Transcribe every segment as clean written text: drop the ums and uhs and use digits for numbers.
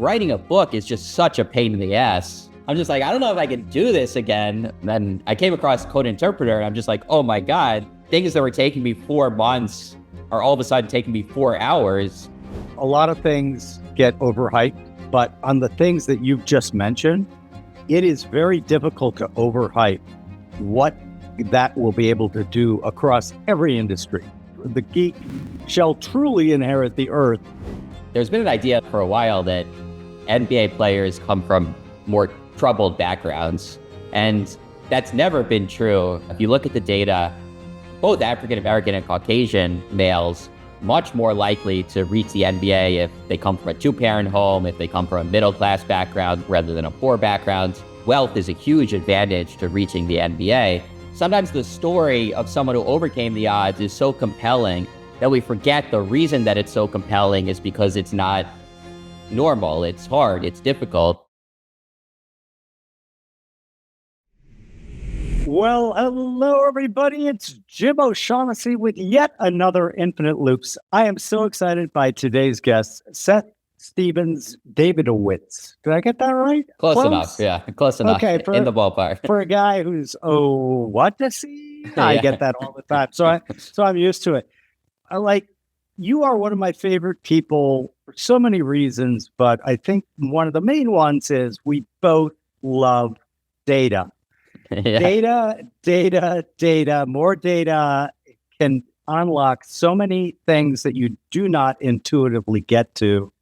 writing a book is just such a pain in the ass. I'm just like, I don't know if I can do this again. And then I came across Code Interpreter and I'm just like, oh my God, things that were taking me 4 months are all of a sudden taking me 4 hours. A lot of things get overhyped, but on the things that you've just mentioned, it is very difficult to overhype what that will be able to do across every industry. The geek shall truly inherit the earth. There's been an idea for a while that NBA players come from more troubled backgrounds, and that's never been true. If you look at the data, both African American and Caucasian males much more likely to reach the NBA if they come from a 2-parent home, if they come from a middle-class background rather than a poor background. Wealth is a huge advantage to reaching the NBA. Sometimes the story of someone who overcame the odds is so compelling that we forget the reason that it's so compelling is because it's not normal, it's hard, it's difficult. Well, hello, everybody. It's Jim O'Shaughnessy with yet another Infinite Loops. I am so excited by today's guest, Seth Stephens-Davidowitz. Did I get that right? Close enough, yeah. Close enough. Okay, in the ballpark. For a guy who's, what does he? I get that all the time. So I'm used to it. You are one of my favorite people for so many reasons, but I think one of the main ones is we both love data. Yeah. Data, more data can unlock so many things that you do not intuitively get to.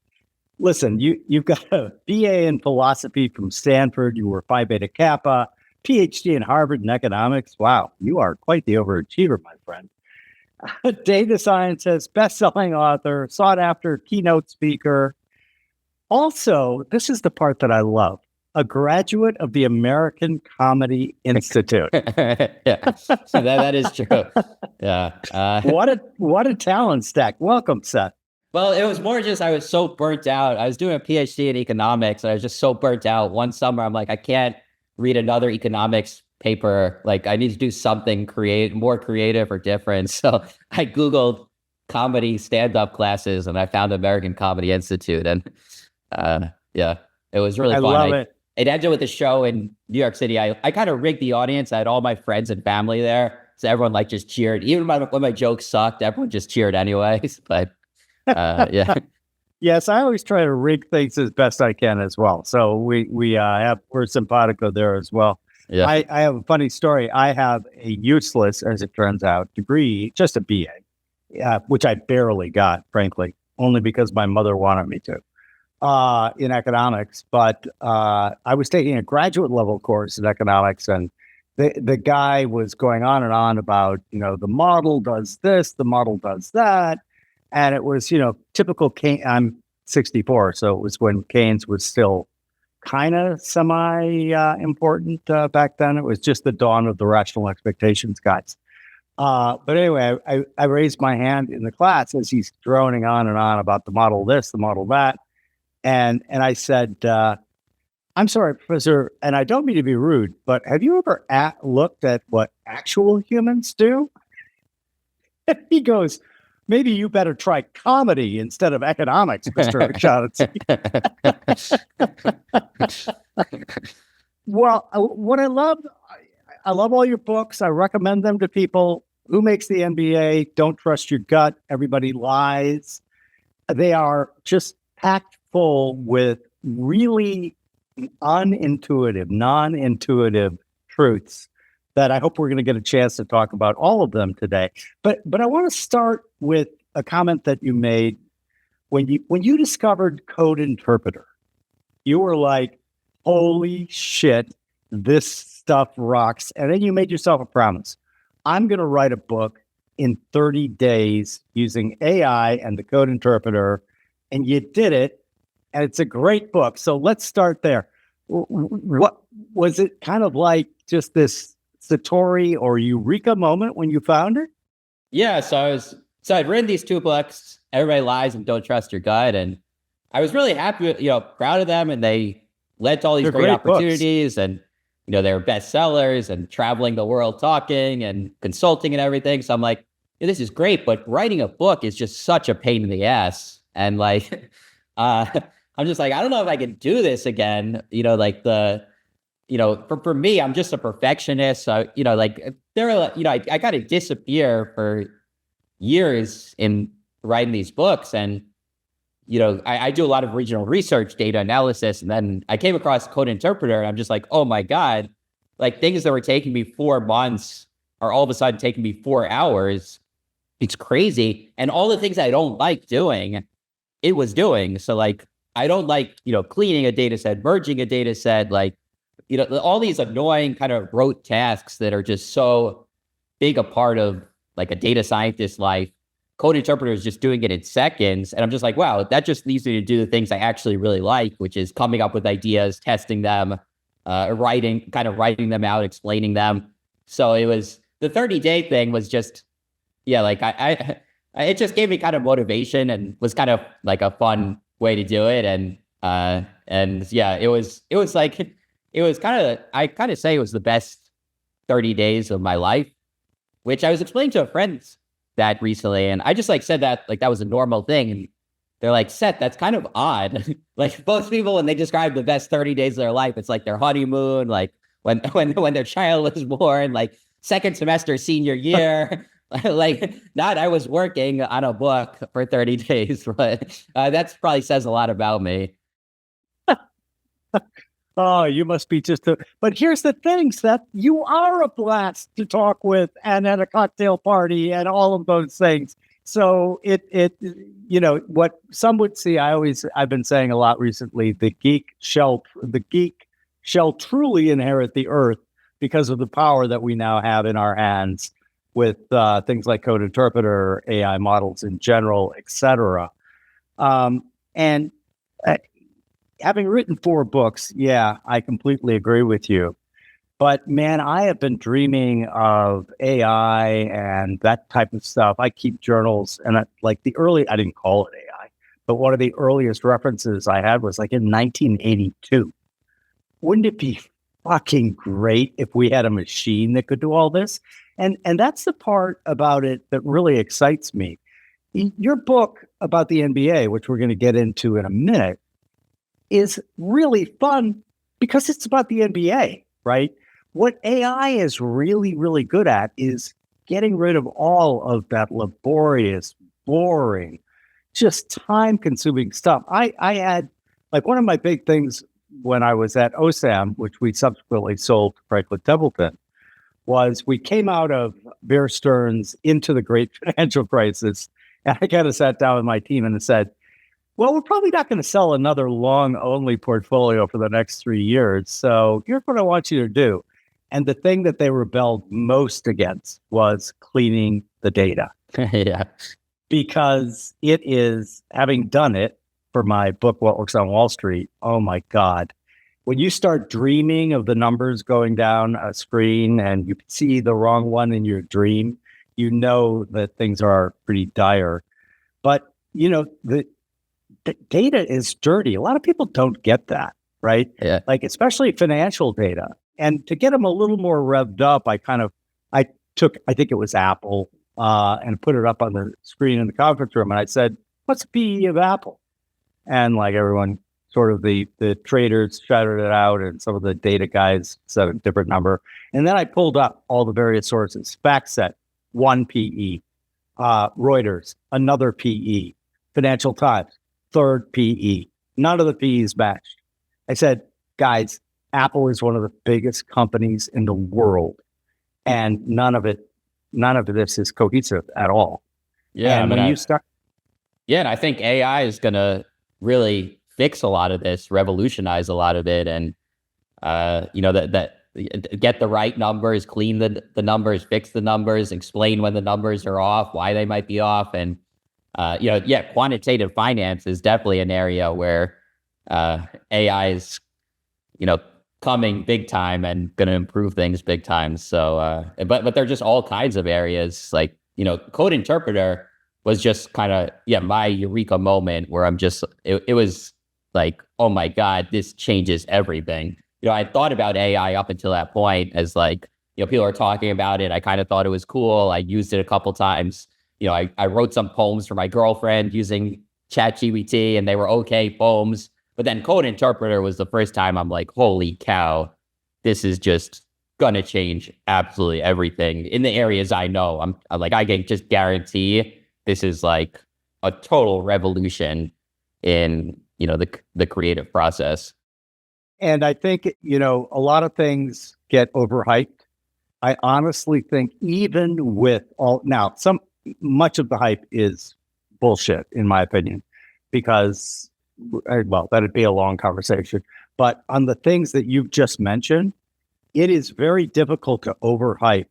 Listen, you've got a BA in philosophy from Stanford. You were Phi Beta Kappa, PhD in Harvard in economics. Wow, you are quite the overachiever, my friend. Data scientist, best-selling author, sought-after keynote speaker. Also, this is the part that I love. A graduate of the American Comedy Institute. Yeah, that is true. Yeah. What a talent stack. Welcome, Seth. Well, it was more just I was so burnt out. I was doing a PhD in economics, and I was just so burnt out. One summer, I'm like, I can't read another economics paper. Like, I need to do something more creative or different. So I Googled comedy stand-up classes, and I found American Comedy Institute. And yeah, it was really fun. I love it. It ended with a show in New York City. I kind of rigged the audience. I had all my friends and family there. So everyone just cheered. Even when my jokes sucked, everyone just cheered anyways. But yeah. Yes, I always try to rig things as best I can as well. So we're simpatico there as well. Yeah. I have a funny story. I have a useless, as it turns out, degree, just a BA, which I barely got, frankly, only because my mother wanted me to. In economics, but I was taking a graduate level course in economics, and the guy was going on and on about, the model does this, the model does that. And it was, typical Keynes. I'm 64, so it was when Keynes was still kind of semi-important back then. It was just the dawn of the rational expectations guys. But anyway, I raised my hand in the class as he's droning on and on about the model this, the model that. And I said, I'm sorry, Professor, and I don't mean to be rude, but have you ever looked at what actual humans do? And he goes, maybe you better try comedy instead of economics, Mr. O'Shaughnessy. Well, what I love all your books. I recommend them to people. Who makes the NBA? Don't trust your gut. Everybody lies. They are just packed full with really non-intuitive truths that I hope we're going to get a chance to talk about all of them today. But I want to start with a comment that you made when you discovered Code Interpreter. You were like, holy shit, this stuff rocks. And then you made yourself a promise. I'm going to write a book in 30 days using AI and the Code Interpreter. And you did it. And it's a great book. So let's start there. What was it kind of like, just this Satori or Eureka moment when you found it? Yeah, so I'd written these 2 books, Everybody Lies and Don't Trust Your Gut, and I was really happy, proud of them, and they led to all these great opportunities, books. And they were bestsellers and traveling the world talking and consulting and everything. So I'm like, this is great, but writing a book is just such a pain in the ass. And I'm just like, I don't know if I can do this again. Like for me, I'm just a perfectionist. So, like there are, I got to disappear for years in writing these books. And, I do a lot of regional research, data analysis. And then I came across Code Interpreter and I'm just like, oh my God, like things that were taking me 4 months are all of a sudden taking me 4 hours. It's crazy. And all the things I don't like doing, it was doing. So like, I don't like, cleaning a data set, merging a data set, like, all these annoying kind of rote tasks that are just so big a part of like a data scientist's life. Code Interpreter is just doing it in seconds. And I'm just like, wow, that just leaves me to do the things I actually really like, which is coming up with ideas, testing them, writing them out, explaining them. So it was, the 30-day thing was just, yeah, like it just gave me kind of motivation and was kind of like a fun way to do it. And yeah, it was like, it was I kind of say it was the best 30 days of my life, which I was explaining to a friend that recently. And I just like said that, like that was a normal thing. And they're like, Seth, that's kind of odd. Like most people, when they describe the best 30 days of their life, it's like their honeymoon, like when their child was born, like second semester, senior year. Like not I was working on a book for 30 days, but that's probably says a lot about me. Oh, you must be but here's the thing, Seth, you are a blast to talk with and at a cocktail party and all of those things. So what some would see, I've been saying a lot recently, the geek shall truly inherit the earth because of the power that we now have in our hands with things like Code Interpreter, AI models in general, etc. And having written 4 books, yeah, I completely agree with you. But man, I have been dreaming of AI and that type of stuff. I keep journals, and I didn't call it AI, but one of the earliest references I had was like in 1982. Wouldn't it be fucking great if we had a machine that could do all this? And that's the part about it that really excites me. Your book about the NBA, which we're going to get into in a minute, is really fun because it's about the NBA, right? What AI is really, really good at is getting rid of all of that laborious, boring, just time-consuming stuff. I had, like, one of my big things when I was at OSAM, which we subsequently sold to Franklin Templeton, was we came out of Bear Stearns into the great financial crisis, and I kind of sat down with my team and said, well, we're probably not going to sell another long-only portfolio for the next 3 years. So here's what I want you to do. And the thing that they rebelled most against was cleaning the data. Yeah. Because it is, having done it for my book, What Works on Wall Street, oh my God. When you start dreaming of the numbers going down a screen and you see the wrong one in your dream, you know that things are pretty dire. But, the data is dirty. A lot of people don't get that, right? Yeah. Like, especially financial data. And to get them a little more revved up, I think it was Apple, and put it up on the screen in the conference room. And I said, what's the PE of Apple? And like everyone, sort of the traders shouted it out, and some of the data guys said a different number. And then I pulled up all the various sources. FactSet, 1 PE. Reuters, another PE. Financial Times, 3rd PE. None of the PEs matched. I said, guys, Apple is one of the biggest companies in the world, and none of this is cohesive at all. Yeah, and and I think AI is going to really fix a lot of this, revolutionize a lot of it, and that get the right numbers, clean the numbers, fix the numbers, explain when the numbers are off, why they might be off, and quantitative finance is definitely an area where AI is, coming big time and going to improve things big time. So, but there are just all kinds of areas, like, Code Interpreter was just kind of, my eureka moment where it was like, oh my God, this changes everything. I thought about AI up until that point as like, people are talking about it. I kind of thought it was cool. I used it a couple times. I wrote some poems for my girlfriend using ChatGPT, and they were okay poems. But then Code Interpreter was the first time I'm like, holy cow, this is just gonna change absolutely everything in the areas I know. I'm like, I can just guarantee this is like a total revolution in, the creative process. And I think, a lot of things get overhyped. I honestly think even with much of the hype is bullshit, in my opinion, because, well, that'd be a long conversation. But on the things that you've just mentioned, it is very difficult to overhype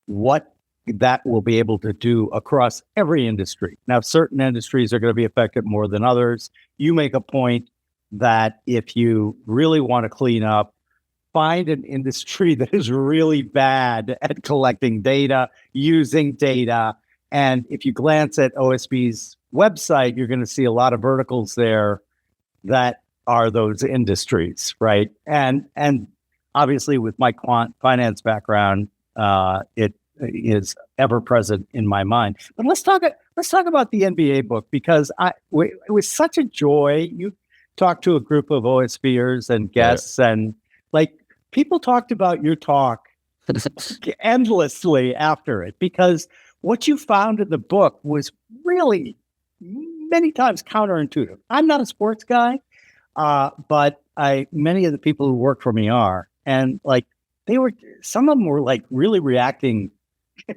what that will be able to do across every industry. Now, certain industries are going to be affected more than others. You make a point that if you really want to clean up, find an industry that is really bad at collecting data, using data. And if you glance at OSB's website, you're going to see a lot of verticals there that are those industries, right? And obviously with my quant finance background, it is ever present in my mind. But let's talk about the NBA book, because it was such a joy. You talked to a group of OSBers and guests, and like people talked about your talk endlessly after it, because what you found in the book was really many times counterintuitive. I'm not a sports guy, but many of the people who work for me are, and like some of them were like really reacting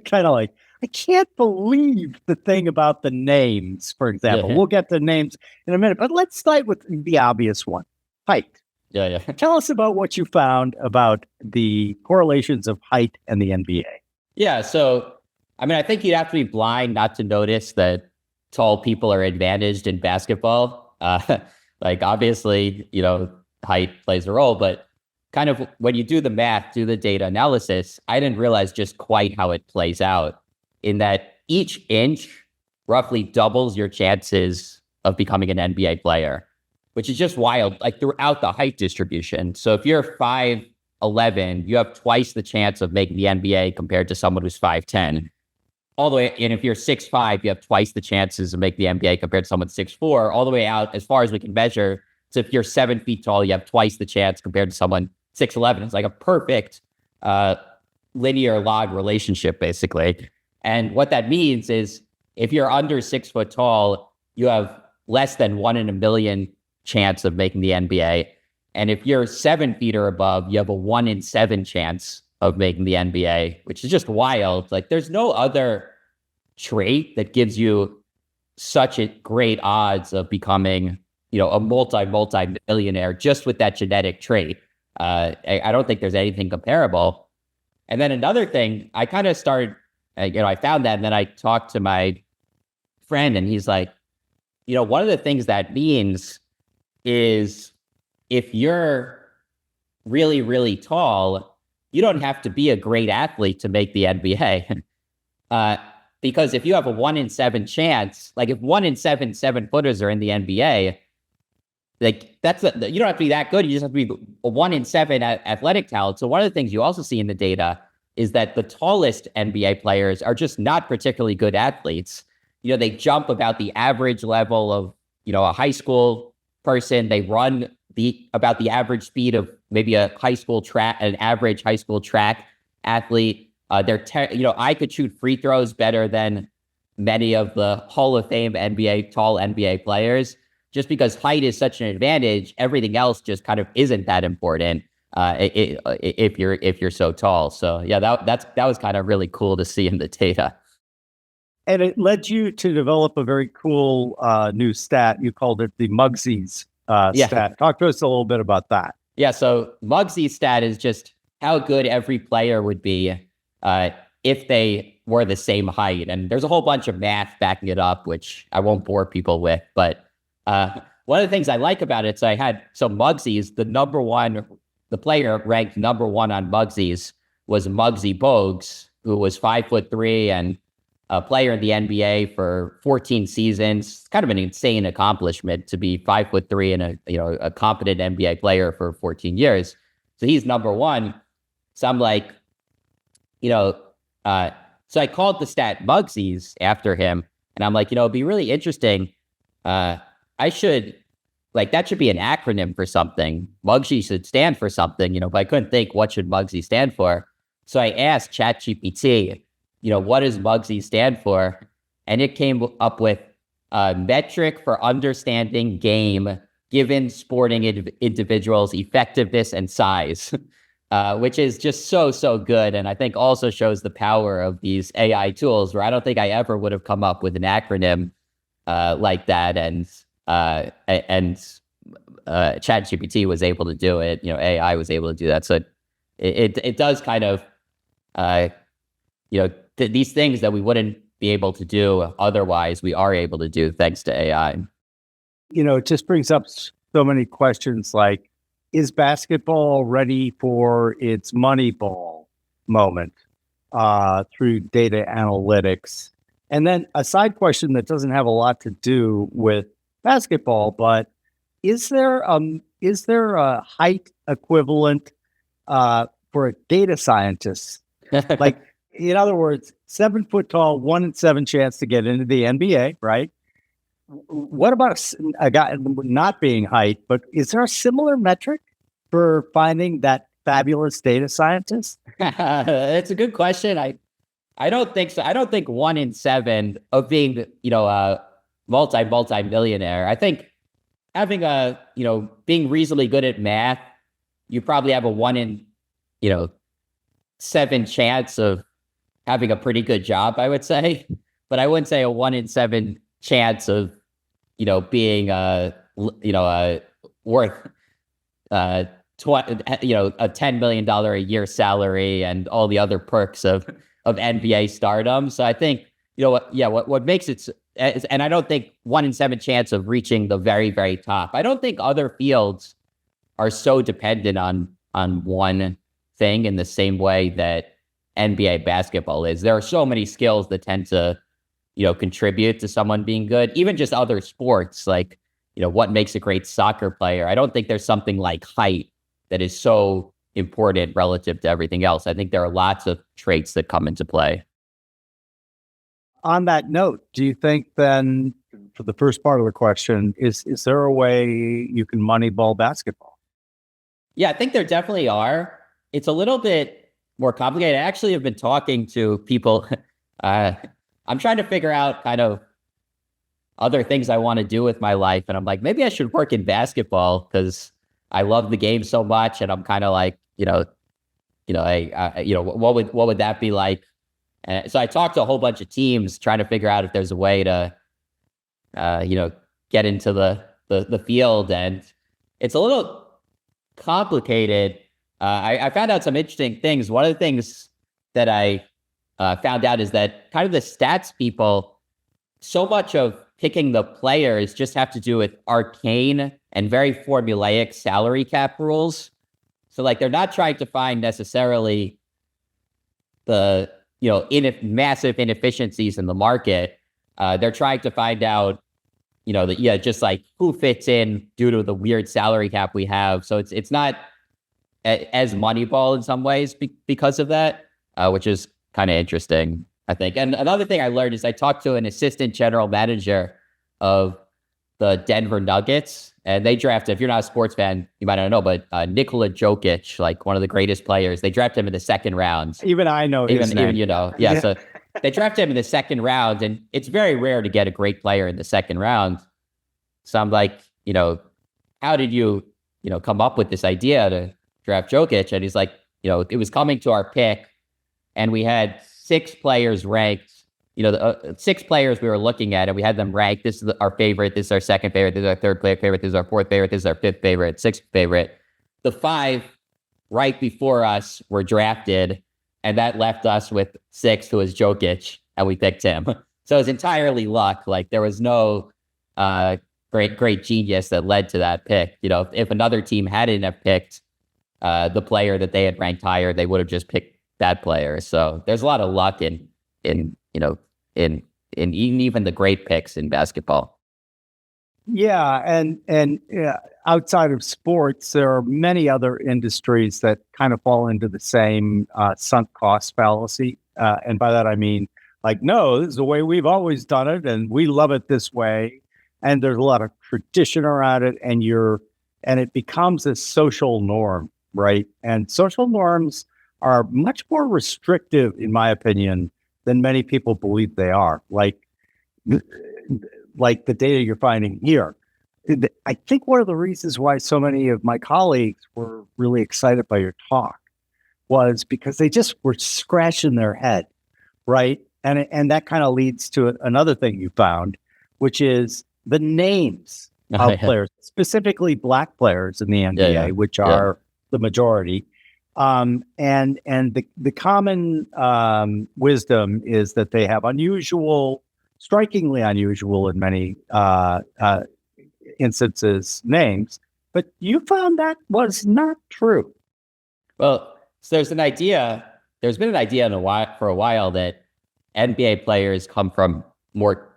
kind of like, I can't believe the thing about the names, for example. We'll get to names in a minute, but let's start with the obvious one, height. Yeah. Tell us about what you found about the correlations of height and the NBA. Yeah, so, I think you'd have to be blind not to notice that tall people are advantaged in basketball. Like, obviously, height plays a role, but kind of when you do the math, do the data analysis, I didn't realize just quite how it plays out, in that each inch roughly doubles your chances of becoming an NBA player, which is just wild, like throughout the height distribution. So if you're 5'11", you have twice the chance of making the NBA compared to someone who's 5'10". All the way, and if you're 6'5", you have twice the chances of making the NBA compared to someone 6'4", all the way out as far as we can measure. So if you're 7 feet tall, you have twice the chance compared to someone 6'11". It's like a perfect linear log relationship, basically. And what that means is if you're under 6 foot tall, you have less than 1 in a million chance of making the NBA. And if you're 7 feet or above, you have a 1 in 7 chance of making the NBA, which is just wild. Like, there's no other trait that gives you such a great odds of becoming, a multi-millionaire just with that genetic trait. I don't think there's anything comparable. And then another thing, I kind of started, I found that, and then I talked to my friend, and he's like, one of the things that means is if you're really, really tall, you don't have to be a great athlete to make the NBA. Because if you have a 1 in 7 chance, like if 1 in 7 7-footers are in the NBA, like you don't have to be that good. You just have to be a 1 in 7 athletic talent. So one of the things you also see in the data is that the tallest NBA players are just not particularly good athletes. They jump about the average level of, a high school person. They run about the average speed of maybe an average high school track athlete. I could shoot free throws better than many of the Hall of Fame tall NBA players. Just because height is such an advantage, everything else just kind of isn't that important if you're so tall. So yeah, that was kind of really cool to see in the data. And it led you to develop a very cool new stat. You called it the Muggsy's stat. Talk to us a little bit about that. Yeah, so Muggsy's stat is just how good every player would be if they were the same height. And there's a whole bunch of math backing it up, which I won't bore people with. But one of the things I like about it, so Muggsy's, the player ranked number 1 on Muggsy's was Muggsy Bogues, who was 5'3" and a player in the NBA for 14 seasons. It's kind of an insane accomplishment to be 5'3" and a competent NBA player for 14 years. So he's number 1. So I'm like, so I called the stat Muggsy's after him, and I'm like, it'd be really interesting. I should like that should be an acronym for something. Muggsy should stand for something, but I couldn't think what should Muggsy stand for. So I asked ChatGPT, what does Muggsy stand for? And it came up with a metric for understanding game given sporting individuals' effectiveness and size, which is just so good. And I think also shows the power of these AI tools, where I don't think I ever would have come up with an acronym like that. And ChatGPT was able to do it. AI was able to do that. So it does kind of, these things that we wouldn't be able to do otherwise, we are able to do thanks to AI. It just brings up so many questions like, is basketball ready for its Moneyball moment through data analytics? And then a side question that doesn't have a lot to do with basketball, but is there a height equivalent for a data scientist? Like, in other words, 7 foot tall, 1 in 7 chance to get into the NBA, right? What about a guy not being height, but is there a similar metric for finding that fabulous data scientist? It's a good question. I don't think so. I don't think 1 in 7 of being, a multi-millionaire. I think having being reasonably good at math, you probably have a 1 in, 7 chance of having a pretty good job, I would say. But I wouldn't say a 1 in 7 chance of, being, worth, a $10 million a year salary and all the other perks of NBA stardom. So I think, what makes it, and I don't think 1 in 7 chance of reaching the very, very top. I don't think other fields are so dependent on one thing in the same way that NBA basketball is. There are so many skills that tend to, contribute to someone being good. Even just other sports, like, what makes a great soccer player. I don't think there's something like height that is so important relative to everything else. I think there are lots of traits that come into play. On that note, do you think then, for the first part of the question, is there a way you can Moneyball basketball? Yeah, I think there definitely are. It's a little bit more complicated. I actually have been talking to people. I'm trying to figure out kind of other things I want to do with my life. And I'm like, maybe I should work in basketball because I love the game so much. And I'm kind of like, what would that be like? And so I talked to a whole bunch of teams trying to figure out if there's a way to, get into the field. And it's a little complicated. I found out some interesting things. One of the things that I found out is that kind of the stats people, so much of picking the players just have to do with arcane and very formulaic salary cap rules. So like they're not trying to find necessarily the, massive inefficiencies in the market. They're trying to find out, just like who fits in due to the weird salary cap we have. So it's not as Moneyball in some ways because of that, which is kind of interesting, I think. And another thing I learned is I talked to an assistant general manager of the Denver Nuggets, and they drafted, if you're not a sports fan, you might not know, but Nikola Jokic, like one of the greatest players, they drafted him in the second round. Even I know his name. Yeah. So they drafted him in the second round, and it's very rare to get a great player in the second round. So I'm like, how did you, come up with this idea to draft Jokic? And he's like, it was coming to our pick, and we had 6 players ranked, the 6 players we were looking at, and we had them ranked. This is our favorite. This is our second favorite. This is our third player favorite. This is our fourth favorite. This is our fifth favorite, sixth favorite. The 5 right before us were drafted, and that left us with 6, who was Jokic, and we picked him. So it was entirely luck. Like there was no great genius that led to that pick. If another team hadn't have picked the player that they had ranked higher, they would have just picked that player. So there's a lot of luck in even the great picks in basketball. Yeah, and outside of sports, there are many other industries that kind of fall into the same sunk cost fallacy. And by that I mean, like, no, this is the way we've always done it, and we love it this way. and there's a lot of tradition around it, and it becomes a social norm, right? And social norms are much more restrictive, in my opinion, than many people believe they are. Like the data you're finding here. I think one of the reasons why so many of my colleagues were really excited by your talk was because they just were scratching their head, right? And that kind of leads to another thing you found, which is the names of players, specifically Black players in the NBA, which are the majority. And the common wisdom is that they have strikingly unusual in many instances names, but you found that was not true. Well, so there's been an idea for a while that NBA players come from more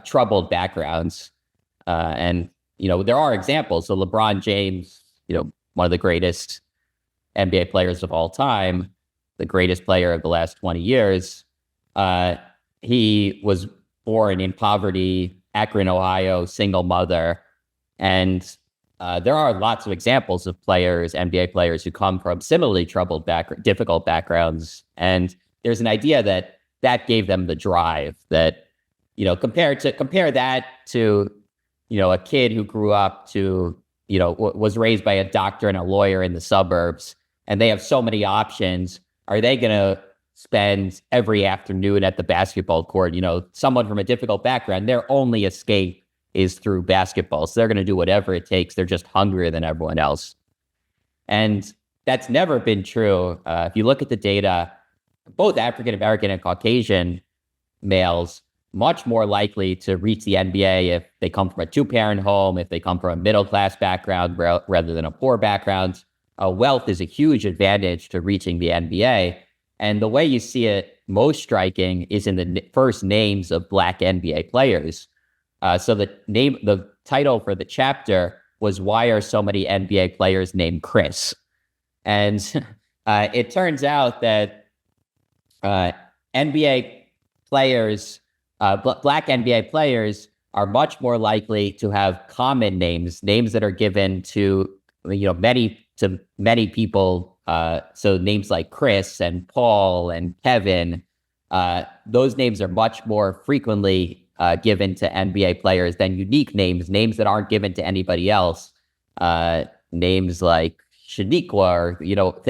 troubled backgrounds. And, there are examples. So LeBron James, one of the greatest NBA players of all time, the greatest player of the last 20 years, he was born in poverty, Akron, Ohio, single mother. And there are lots of examples of NBA players who come from similarly troubled difficult backgrounds. And there's an idea that gave them the drive that, compare that to, a kid who grew up to, was raised by a doctor and a lawyer in the suburbs, and they have so many options. Are they going to spend every afternoon at the basketball court? Someone from a difficult background, their only escape is through basketball. So they're going to do whatever it takes. They're just hungrier than everyone else. And that's never been true. If you look at the data, both African American and Caucasian males much more likely to reach the NBA if they come from a two-parent home, if they come from a middle-class background rather than a poor background. Wealth is a huge advantage to reaching the NBA. And the way you see it most striking is in the first names of Black NBA players. So the title for the chapter was "Why Are So Many NBA Players Named Chris?" And it turns out that NBA players, Black NBA players, are much more likely to have common names that are given to many people. So names like Chris and Paul and Kevin, those names are much more frequently given to NBA players than unique names that aren't given to anybody else. Names like Shaniqua or,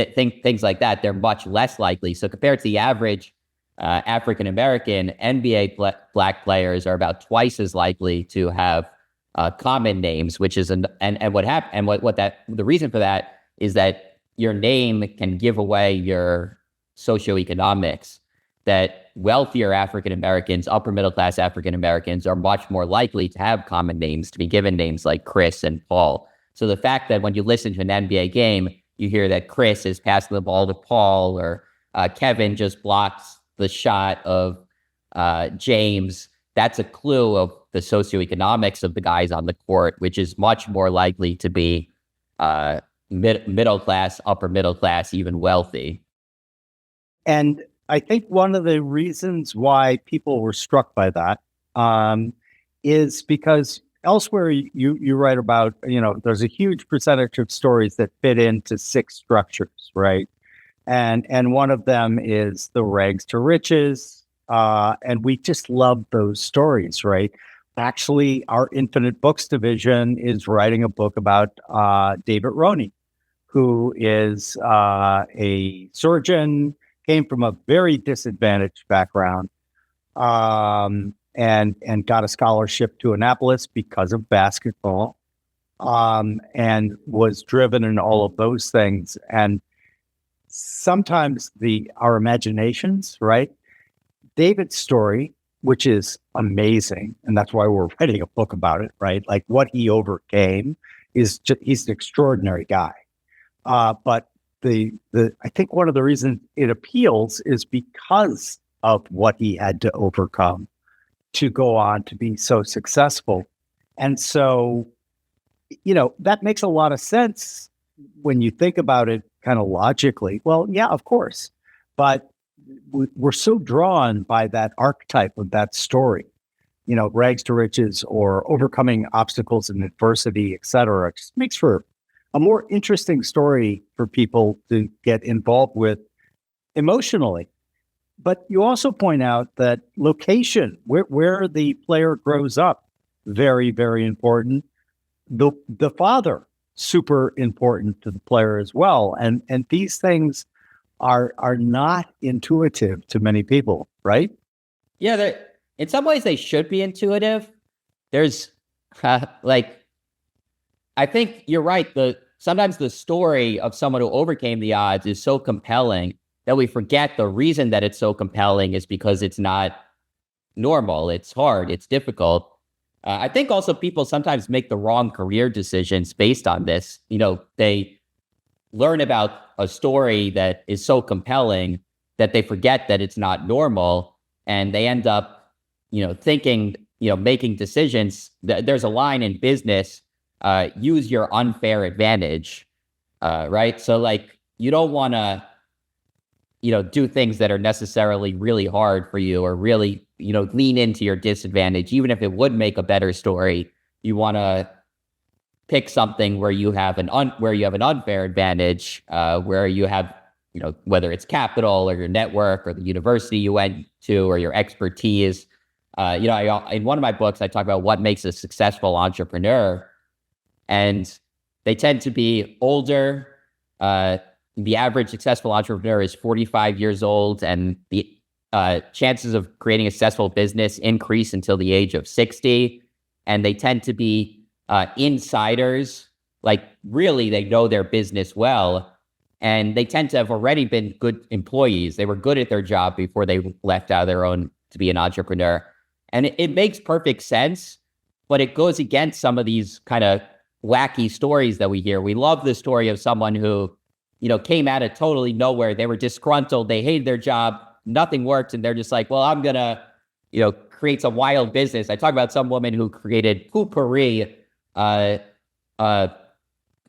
things like that, they're much less likely. So compared to the average African-American, NBA Black players are about twice as likely to have common names, which is, the reason for that is that your name can give away your socioeconomics, that wealthier African-Americans, upper middle-class African-Americans are much more likely to have common names, to be given names like Chris and Paul. So the fact that when you listen to an NBA game, you hear that Chris is passing the ball to Paul, or Kevin just blocks the shot of James, that's a clue of the socioeconomics of the guys on the court, which is much more likely to be middle class, upper middle class, even wealthy. And I think one of the reasons why people were struck by that is because elsewhere you write about, there's a huge percentage of stories that fit into 6 structures, right? And one of them is the rags to riches. And we just love those stories, right? Actually, our Infinite Books division is writing a book about David Roney, who is a surgeon, came from a very disadvantaged background, and got a scholarship to Annapolis because of basketball, and was driven in all of those things. And sometimes our imaginations, right? David's story, which is amazing, and that's why we're writing a book about it, right? Like what he overcame he's an extraordinary guy. But I think one of the reasons it appeals is because of what he had to overcome to go on to be so successful. And so, that makes a lot of sense when you think about it kind of logically. Well, yeah, of course. But we're so drawn by that archetype of that story rags to riches or overcoming obstacles and adversity, et cetera. It just makes for a more interesting story for people to get involved with emotionally. But you also point out that location, where the player grows up, very, very important. The father, super important to the player as well. And these things are not intuitive to many people, right? Yeah, in some ways they should be intuitive. There's I think you're right. Sometimes the story of someone who overcame the odds is so compelling that we forget the reason that it's so compelling is because it's not normal. It's hard. It's difficult. I think also people sometimes make the wrong career decisions based on this. They learn about a story that is so compelling that they forget that it's not normal, and they end up, thinking, making decisions. There's a line in business, use your unfair advantage, right? So you don't want to, do things that are necessarily really hard for you or really, lean into your disadvantage. Even if it would make a better story, you want to pick something where you have an unfair advantage, where you have, whether it's capital or your network or the university you went to or your expertise. In one of my books, I talk about what makes a successful entrepreneur, and they tend to be older. The average successful entrepreneur is 45 years old, and the chances of creating a successful business increase until the age of 60. And they tend to be insiders, really they know their business well, and they tend to have already been good employees. They were good at their job before they left out of their own to be an entrepreneur. And it makes perfect sense, but it goes against some of these kind of wacky stories that we hear. We love the story of someone who, came out of totally nowhere. They were disgruntled. They hated their job. Nothing worked. And they're just like, well, I'm going to, create some wild business. I talk about some woman who created Poopery, a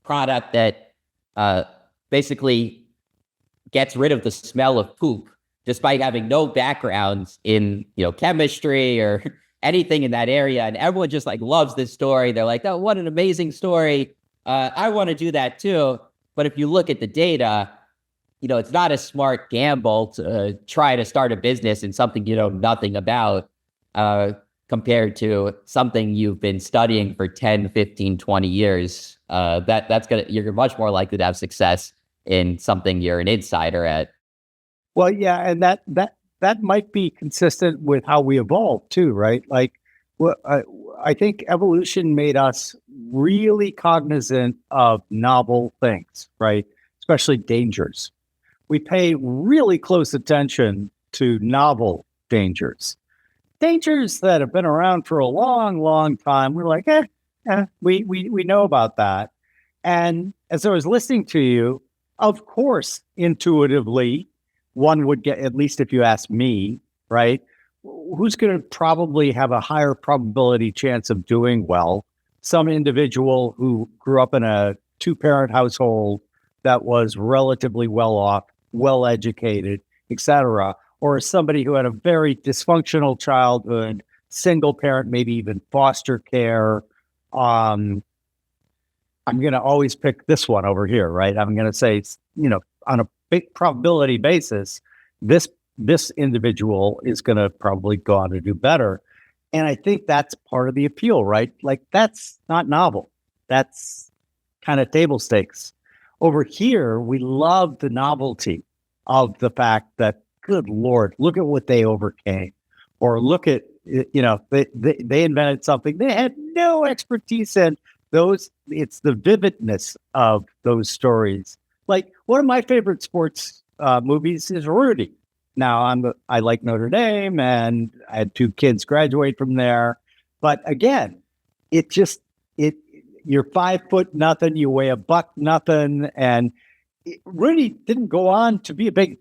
product that basically gets rid of the smell of poop, despite having no background in, chemistry or anything in that area. And everyone just loves this story. They're like, oh, what an amazing story. I want to do that too. But if you look at the data, it's not a smart gamble to try to start a business in something you know nothing about, compared to something you've been studying for 10, 15, 20 years. You're much more likely to have success in something you're an insider at. Well, yeah, and that might be consistent with how we evolved too, right? I think evolution made us really cognizant of novel things, right? Especially dangers. We pay really close attention to novel dangers. Dangers that have been around for a long, long time. We're like, we know about that. And as I was listening to you, of course, intuitively, one would get, at least if you ask me, right? Who's going to probably have a higher probability chance of doing well? Some individual who grew up in a two-parent household that was relatively well off, well educated, etc., or somebody who had a very dysfunctional childhood, single parent, maybe even foster care. I'm going to always pick this one over here, right? I'm going to say, on a big probability basis, this individual is going to probably go on to do better. And I think that's part of the appeal, right? That's not novel. That's kind of table stakes. Over here, we love the novelty of the fact that, good Lord, look at what they overcame. Or look at, they invented something they had no expertise in. It's the vividness of those stories. One of my favorite sports movies is Rudy. Now, I like Notre Dame, and I had 2 kids graduate from there. But again, you're 5 foot nothing, you weigh a buck nothing, and Rudy didn't go on to be a big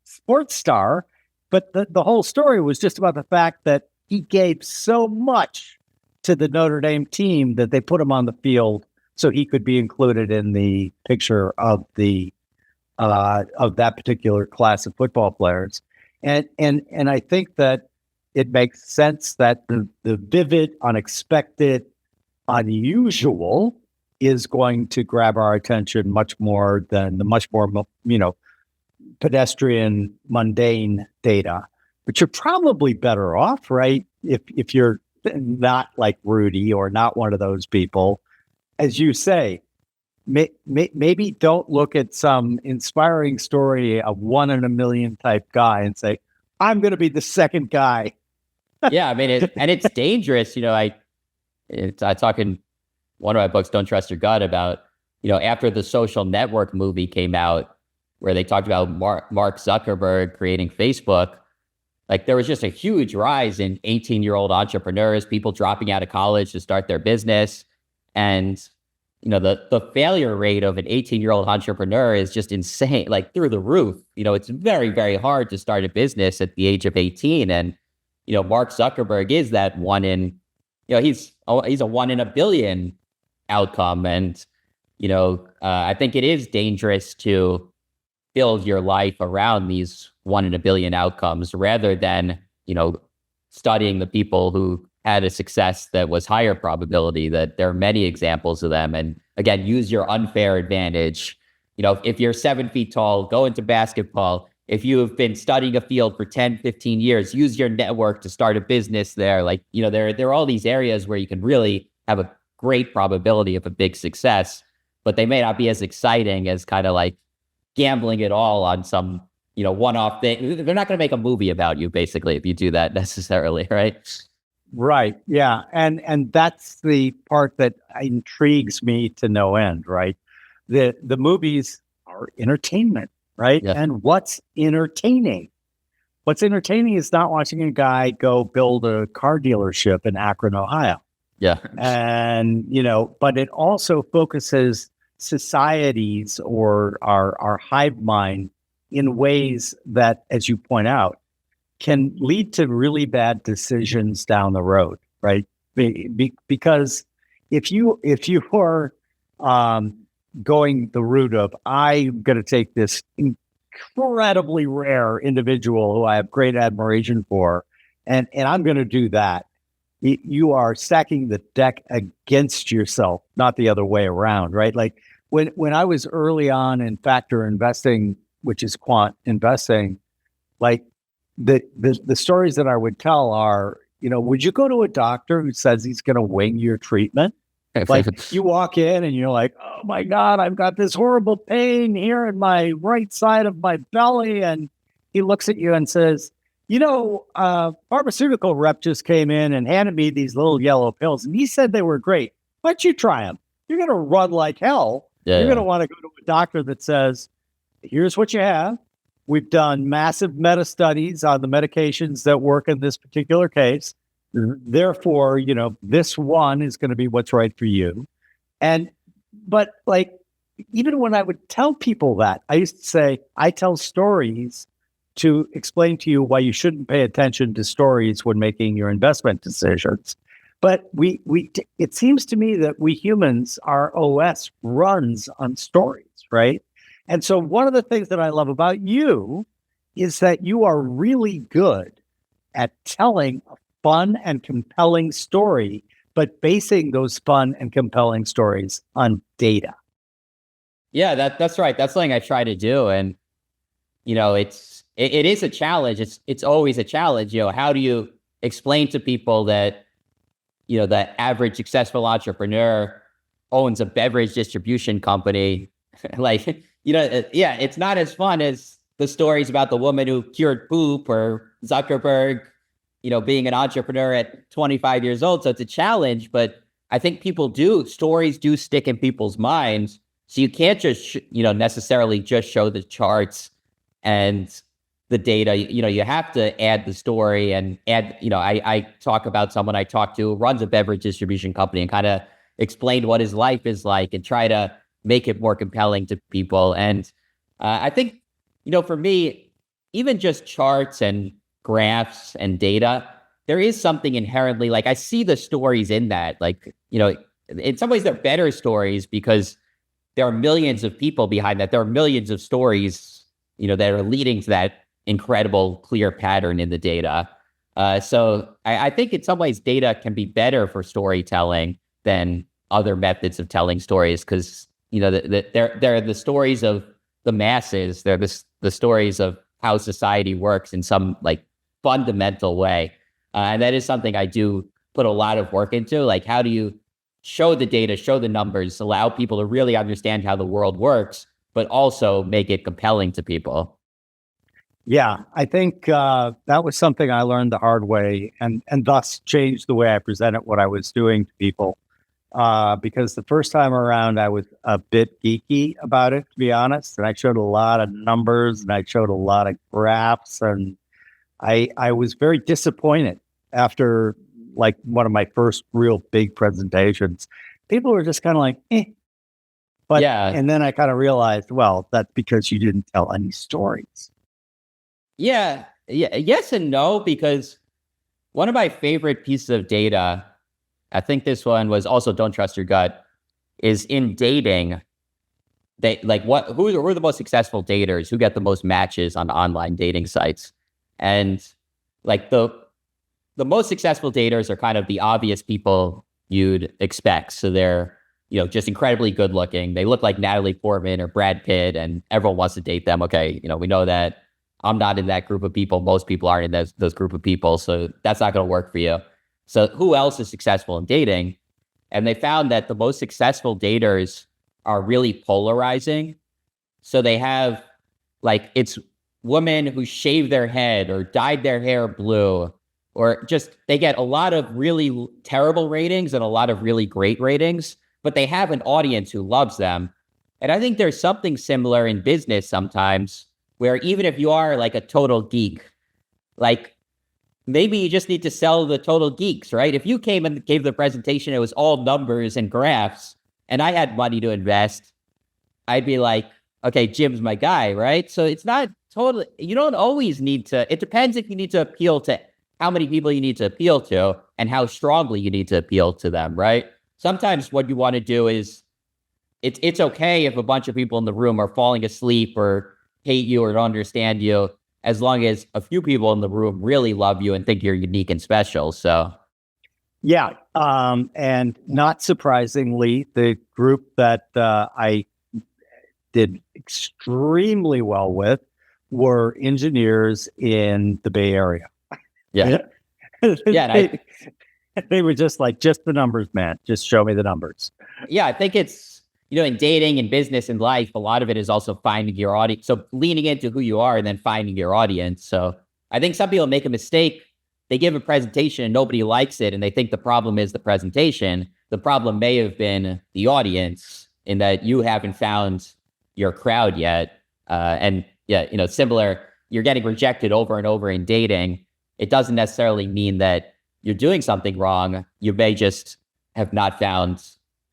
sports star. But the whole story was just about the fact that he gave so much to the Notre Dame team that they put him on the field so he could be included in the picture of that particular class of football players. And I think that it makes sense that the vivid, unexpected, unusual is going to grab our attention much more than the much more, pedestrian, mundane data. But you're probably better off, right? If you're not like Rudy or not one of those people, as you say, maybe don't look at some inspiring story of 1 in a million type guy and say, I'm going to be the second guy. Yeah, I mean, it's dangerous. I talk in one of my books, Don't Trust Your Gut, about, after the Social Network movie came out, where they talked about Mark Zuckerberg creating Facebook, like there was just a huge rise in 18-year-old entrepreneurs, people dropping out of college to start their business. And, the failure rate of an 18-year-old entrepreneur is just insane, like through the roof. It's very, very hard to start a business at the age of 18. And, Mark Zuckerberg is that one in, he's a 1 in a billion outcome. And, I think it is dangerous to build your life around these 1 in a billion outcomes rather than, studying the people who had a success that was higher probability, that there are many examples of them. And again, use your unfair advantage. If you're 7 feet tall, go into basketball. If you have been studying a field for 10, 15 years, use your network to start a business there. Like, there are all these areas where you can really have a great probability of a big success, but they may not be as exciting as kind of like gambling it all on some, one-off thing. They're not going to make a movie about you, basically, if you do that necessarily, right? Right. Yeah. And that's the part that intrigues me to no end, right? The movies are entertainment, right? Yeah. And what's entertaining? What's entertaining is not watching a guy go build a car dealership in Akron, Ohio. Yeah. And, but it also focuses societies or our hive mind in ways that, as you point out, can lead to really bad decisions down the road, right? Because if you are going the route of, I'm going to take this incredibly rare individual who I have great admiration for, and I'm going to do that, you are stacking the deck against yourself, not the other way around, right? Like when I was early on in factor investing, which is quant investing, like the stories that I would tell are, would you go to a doctor who says he's going to wing your treatment? Like you walk in and you're like, oh my God, I've got this horrible pain here in my right side of my belly. And he looks at you and says, pharmaceutical rep just came in and handed me these little yellow pills. And he said they were great. Why don't you try them? You're going to run like hell. You're going to want to go to a doctor that says, here's what you have. We've done massive meta studies on the medications that work in this particular case. Therefore, this one is going to be what's right for you. But like, even when I would tell people that, I used to say, I tell stories to explain to you why you shouldn't pay attention to stories when making your investment decisions. But it seems to me that we humans, our OS runs on stories, right? And so one of the things that I love about you is that you are really good at telling a fun and compelling story, but basing those fun and compelling stories on data. Yeah, that's right. That's something I try to do. And, it is a challenge. It's always a challenge. How do you explain to people that, the average successful entrepreneur owns a beverage distribution company? Like, it's not as fun as the stories about the woman who cured poop or Zuckerberg, being an entrepreneur at 25 years old. So it's a challenge, but I think stories do stick in people's minds. So you can't just, necessarily just show the charts and the data. You have to add the story and add, I talk about someone I talked to who runs a beverage distribution company and kind of explained what his life is like and try to make it more compelling to people. And I think, for me, even just charts and graphs and data, there is something inherently, like I see the stories in that, like, in some ways they're better stories because there are millions of people behind that. There are millions of stories, that are leading to that incredible clear pattern in the data. So I think in some ways data can be better for storytelling than other methods of telling stories, because they're the stories of the masses. They're the stories of how society works in some like fundamental way, and that is something I do put a lot of work into. Like, how do you show the data, show the numbers, allow people to really understand how the world works, but also make it compelling to people? Yeah, I think that was something I learned the hard way, and thus changed the way I presented what I was doing to people. Because the first time around, I was a bit geeky about it, to be honest, and I showed a lot of numbers and I showed a lot of graphs, and I was very disappointed after like one of my first real big presentations. People were just kind of like, eh. But Yeah, and then I kind of realized, well, that's because you didn't tell any stories. yeah, yeah, yes and no, because one of my favorite pieces of data, I think this one was also don't trust your gut, is in dating. They like who are the most successful daters, who get the most matches on online dating sites. And like the most successful daters are kind of the obvious people you'd expect. So they're, just incredibly good looking. They look like Natalie Portman or Brad Pitt, and everyone wants to date them. Okay, we know that I'm not in that group of people. Most people aren't in those group of people. So that's not going to work for you. So who else is successful in dating? And they found that the most successful daters are really polarizing. So they have like, it's women who shave their head or dyed their hair blue, or just they get a lot of really terrible ratings and a lot of really great ratings, but they have an audience who loves them. And I think there's something similar in business sometimes, where even if you are like a total geek, like maybe you just need to sell the total geeks, right? If you came and gave the presentation, it was all numbers and graphs, and I had money to invest, I'd be like, okay, Jim's my guy, right? So it's not totally, you don't always need to, it depends if you need to appeal to how many people you need to appeal to and how strongly you need to appeal to them, right? Sometimes what you want to do is, it's okay if a bunch of people in the room are falling asleep or hate you or don't understand you, as long as a few people in the room really love you and think you're unique and special. So Yeah, and not surprisingly, the group that I did extremely well with were engineers in the Bay Area. yeah, yeah, They were just like, just the numbers, man. Just show me the numbers. yeah, I think it's, in dating and business and life, a lot of it is also finding your audience. So leaning into who you are and then finding your audience. So I think some people make a mistake. They give a presentation and nobody likes it, and they think the problem is the presentation. The problem may have been the audience, in that you haven't found your crowd yet. And yeah, similar, you're getting rejected over and over in dating. It doesn't necessarily mean that you're doing something wrong. You may just have not found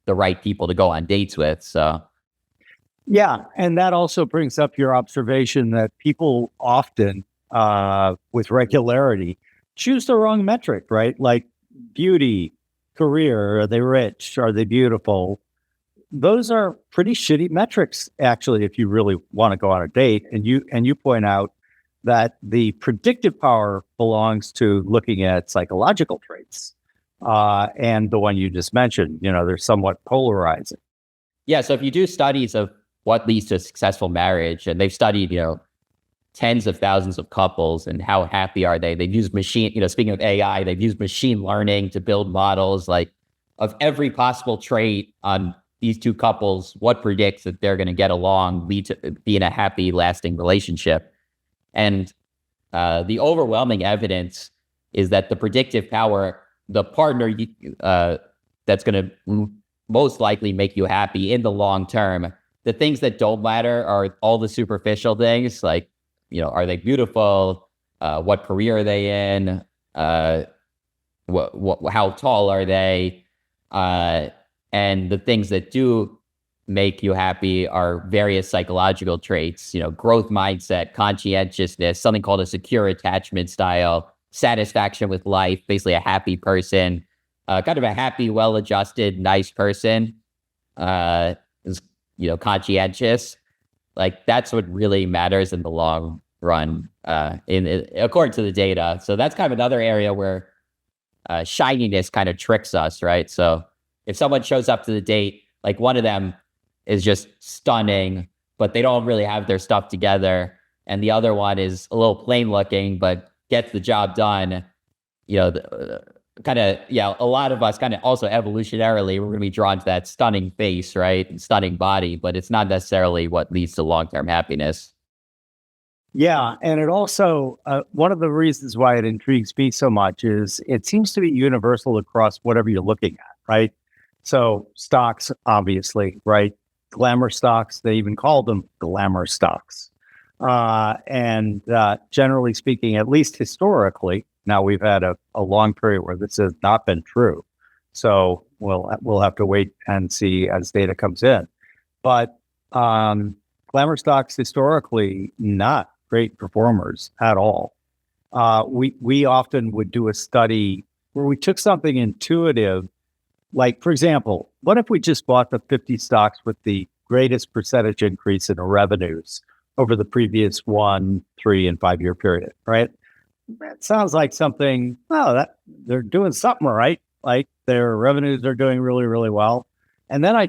the right people to go on dates with. So Yeah, and that also brings up your observation that people often, with regularity, choose the wrong metric, right? Like beauty, career, are they rich? Are they beautiful? Those are pretty shitty metrics, actually, if you really want to go on a date. And you point out that the predictive power belongs to looking at psychological traits. And the one you just mentioned, they're somewhat polarizing. yeah, so if you do studies of what leads to a successful marriage, and they've studied, tens of thousands of couples and how happy are they, they've used speaking of AI, they've used machine learning to build models like of every possible trait on these two couples, what predicts that they're going to get along, lead to be in a happy, lasting relationship. And the overwhelming evidence is that the predictive power, the partner that's going to most likely make you happy in the long term, the things that don't matter are all the superficial things, like, are they beautiful? What career are they in? How tall are they? And the things that do make you happy are various psychological traits, growth mindset, conscientiousness, something called a secure attachment style, satisfaction with life, basically a happy person, kind of a happy, well-adjusted, nice person, is, conscientious. Like, that's what really matters in the long run. according to the data. So that's kind of another area where shininess kind of tricks us, right? So if someone shows up to the date, like one of them is just stunning, but they don't really have their stuff together, and the other one is a little plain looking but gets the job done, a lot of us kind of also evolutionarily, we're going to be drawn to that stunning face, right? And stunning body, but it's not necessarily what leads to long-term happiness. Yeah. And it also, one of the reasons why it intrigues me so much is it seems to be universal across whatever you're looking at, right? So stocks, obviously, right? Glamour stocks, they even call them glamour stocks. And generally speaking, at least historically, now we've had a long period where this has not been true. So we'll have to wait and see as data comes in. But glamour stocks historically not great performers at all. We often would do a study where we took something intuitive, like, for example, what if we just bought the 50 stocks with the greatest percentage increase in revenues over the previous 1, 3, and 5 year period, right? That sounds like something, that they're doing something right. Like their revenues are doing really, really well. And then I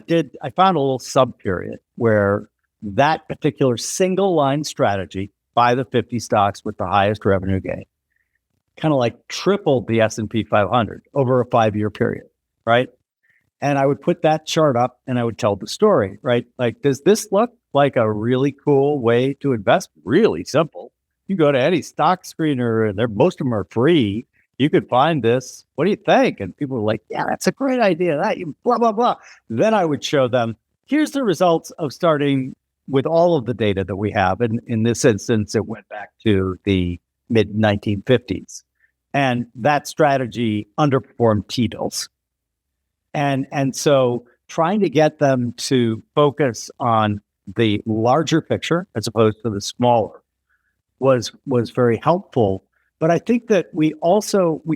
found a little sub period where that particular single line strategy, buy the 50 stocks with the highest revenue gain, kind of like tripled the S&P 500 over a 5 year period, right? And I would put that chart up and I would tell the story, right? Like, does this look like a really cool way to invest? Really simple. You go to any stock screener and most of them are free. You could find this. What do you think? And people were like, yeah, that's a great idea. That you blah, blah, blah. Then I would show them, here's the results of starting with all of the data that we have. And in this instance, it went back to the mid 1950s. And that strategy underperformed T-bills. And so trying to get them to focus on the larger picture as opposed to the smaller was very helpful. But I think that we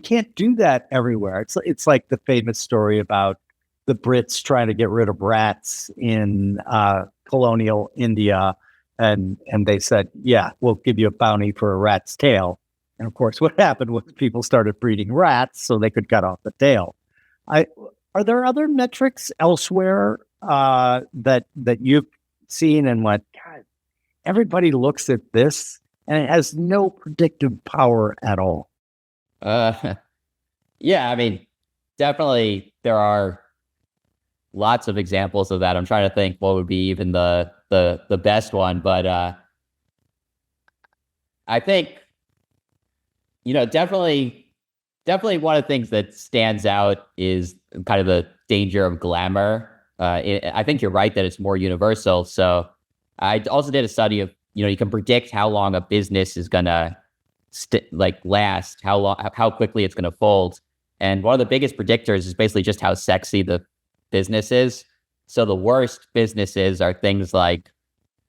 can't do that everywhere. It's like the famous story about the Brits trying to get rid of rats in colonial India. And they said, yeah, we'll give you a bounty for a rat's tail. And of course, what happened was people started breeding rats so they could cut off the tail. Are there other metrics elsewhere that you've seen and went, God, everybody looks at this and it has no predictive power at all? Yeah, I mean, definitely there are lots of examples of that. I'm trying to think what would be even the best one, but I think, definitely one of the things that stands out is kind of the danger of glamour. I think you're right that it's more universal. So I also did a study of, you can predict how long a business is going to last, how quickly it's going to fold. And one of the biggest predictors is basically just how sexy the business is. So the worst businesses are things like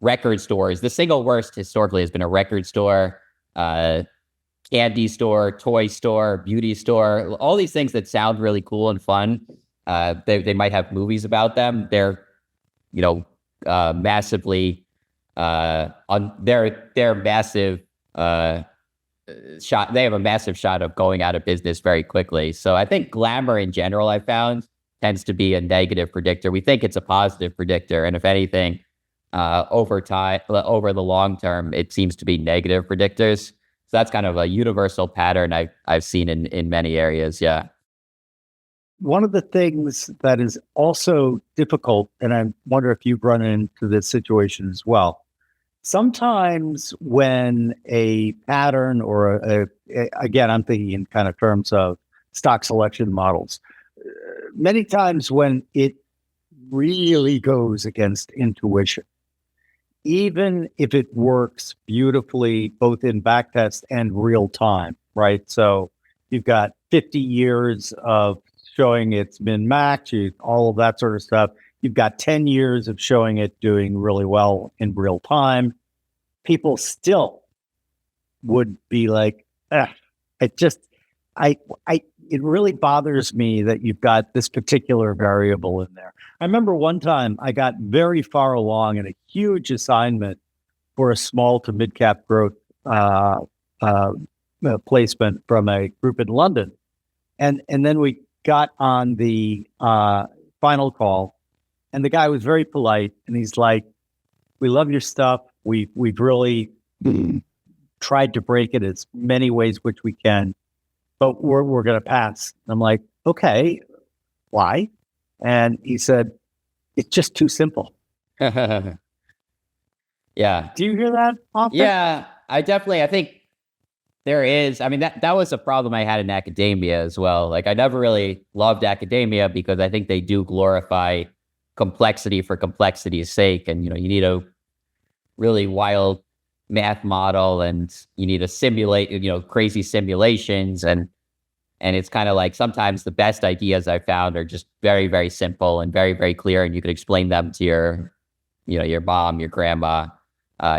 record stores. The single worst historically has been a record store, candy store, toy store, beauty store, all these things that sound really cool and fun. They might have movies about them. They're, massively, they're massive shot. They have a massive shot of going out of business very quickly. So I think glamour in general, I found, tends to be a negative predictor. We think it's a positive predictor. And if anything, over the long term, it seems to be negative predictors. So that's kind of a universal pattern I've seen in many areas. Yeah. One of the things that is also difficult, and I wonder if you've run into this situation as well. Sometimes when a pattern or again, I'm thinking in kind of terms of stock selection models, many times when it really goes against intuition, even if it works beautifully, both in backtest and real time, right? So you've got 50 years of showing it's been matched, all of that sort of stuff. You've got 10 years of showing it doing really well in real time. People still would be like, it really bothers me that you've got this particular variable in there. I remember one time I got very far along in a huge assignment for a small to mid cap growth placement from a group in London. And then we got on the final call, and the guy was very polite, and he's like, "We love your stuff. We've really tried to break it as many ways which we can, but we're going to pass." And I'm like, "Okay, why?" And he said, "It's just too simple." Yeah. Do you hear that often? Yeah, I think there is. I mean, that was a problem I had in academia as well. Like, I never really loved academia because I think they do glorify complexity for complexity's sake. And, you need a really wild math model, and you need to simulate, crazy simulations. And it's kind of like sometimes the best ideas I found are just very, very simple and very, very clear. And you could explain them to your mom, your grandma,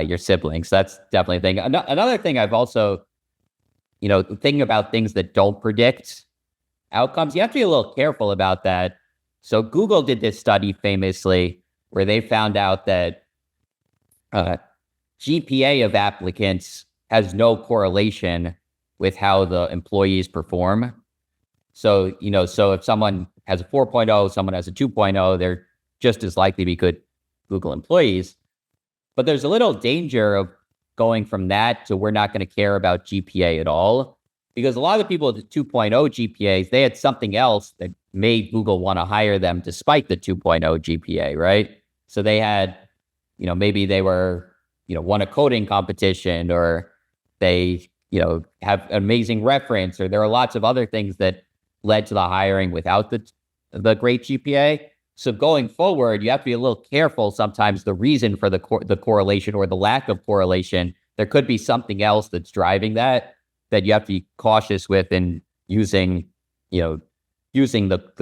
your siblings. That's definitely a thing. Another thing I've also, thinking about things that don't predict outcomes, you have to be a little careful about that. So Google did this study famously where they found out that GPA of applicants has no correlation with how the employees perform. So, so if someone has a 4.0, someone has a 2.0, they're just as likely to be good Google employees. But there's a little danger of going from that to we're not going to care about GPA at all, because a lot of the people with the 2.0 GPAs, they had something else that made Google want to hire them despite the 2.0 GPA, right? So they had, maybe they were, won a coding competition, or they, have an amazing reference, or there are lots of other things that led to the hiring without the great GPA. So going forward, you have to be a little careful sometimes the reason for the correlation or the lack of correlation. There could be something else that's driving that you have to be cautious with in using the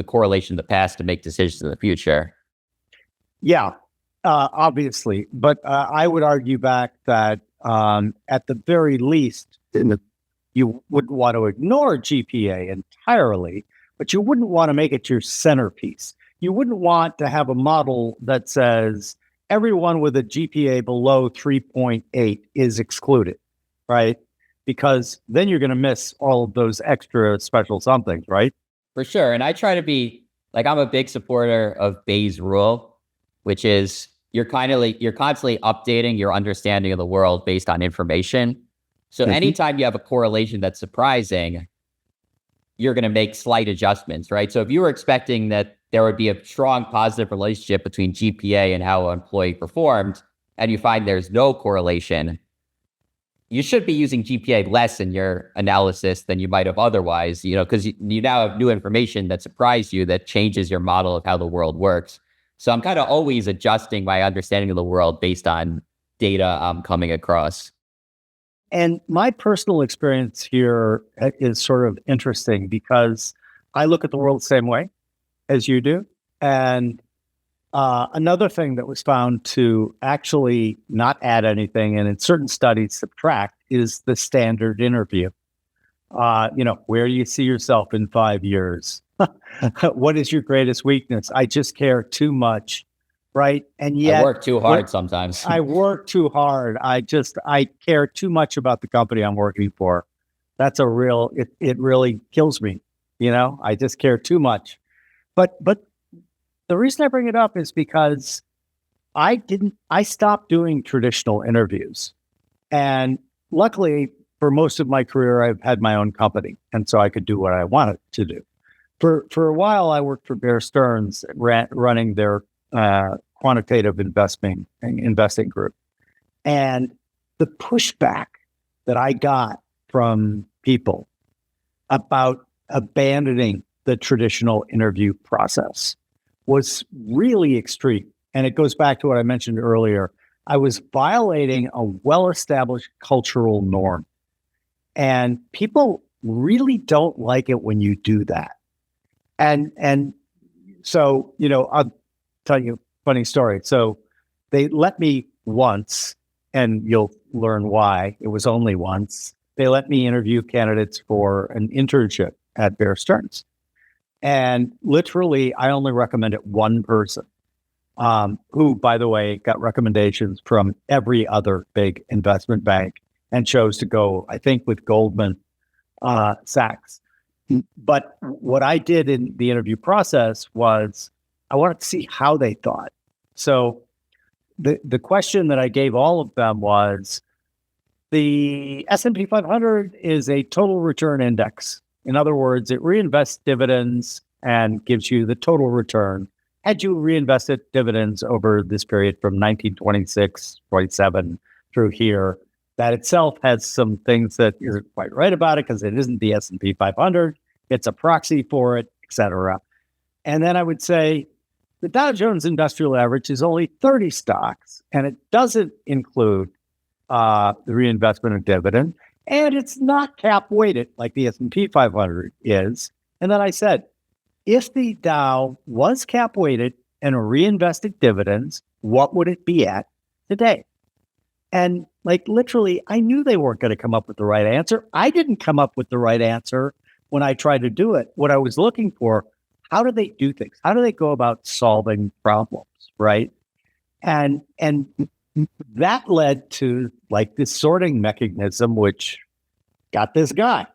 correlation in the past to make decisions in the future. Yeah, obviously. But I would argue back that at the very least, you wouldn't want to ignore GPA entirely, but you wouldn't want to make it your centerpiece. You wouldn't want to have a model that says everyone with a GPA below 3.8 is excluded, right? Because then you're going to miss all of those extra special somethings, right? For sure. And I try to be like, I'm a big supporter of Bayes' rule, which is you're constantly updating your understanding of the world based on information. So anytime you have a correlation that's surprising, you're going to make slight adjustments, right? So if you were expecting that there would be a strong positive relationship between GPA and how an employee performed, and you find there's no correlation, you should be using GPA less in your analysis than you might have otherwise, because you now have new information that surprised you, that changes your model of how the world works. So I'm kind of always adjusting my understanding of the world based on data I'm coming across. And my personal experience here is sort of interesting because I look at the world the same way as you do. And another thing that was found to actually not add anything, and in certain studies subtract, is the standard interview. Where do you see yourself in 5 years? What is your greatest weakness? I just care too much, right? And yet I work too hard sometimes. I work too hard. I care too much about the company I'm working for. That's it really kills me. I just care too much. But the reason I bring it up is because I stopped doing traditional interviews. And luckily, for most of my career, I've had my own company. And so I could do what I wanted to do. For a while, I worked for Bear Stearns, running their quantitative investing group. And the pushback that I got from people about abandoning the traditional interview process was really extreme. And it goes back to what I mentioned earlier. I was violating a well-established cultural norm. And people really don't like it when you do that. And so, I'll tell you a funny story. So they let me once, and you'll learn why. It was only once. They let me interview candidates for an internship at Bear Stearns. And literally, I only recommended one person, who, by the way, got recommendations from every other big investment bank and chose to go, I think, with Goldman Sachs. But what I did in the interview process was I wanted to see how they thought. So the question that I gave all of them was, the S&P 500 is a total return index. In other words, it reinvests dividends and gives you the total return. Had you reinvested dividends over this period from 1926, 27 through here, that itself has some things that isn't quite right about it because it isn't the S&P 500. It's a proxy for it, et cetera. And then I would say the Dow Jones Industrial Average is only 30 stocks, and it doesn't include the reinvestment of dividend, and it's not cap weighted like the S&P 500 is. And then I said, if the Dow was cap weighted and reinvested dividends, what would it be at today? And like literally, I knew they weren't going to come up with the right answer. I didn't come up with the right answer when I tried to do it. What I was looking for, how do they do things? How do they go about solving problems, right? And that led to like this sorting mechanism, which got this guy.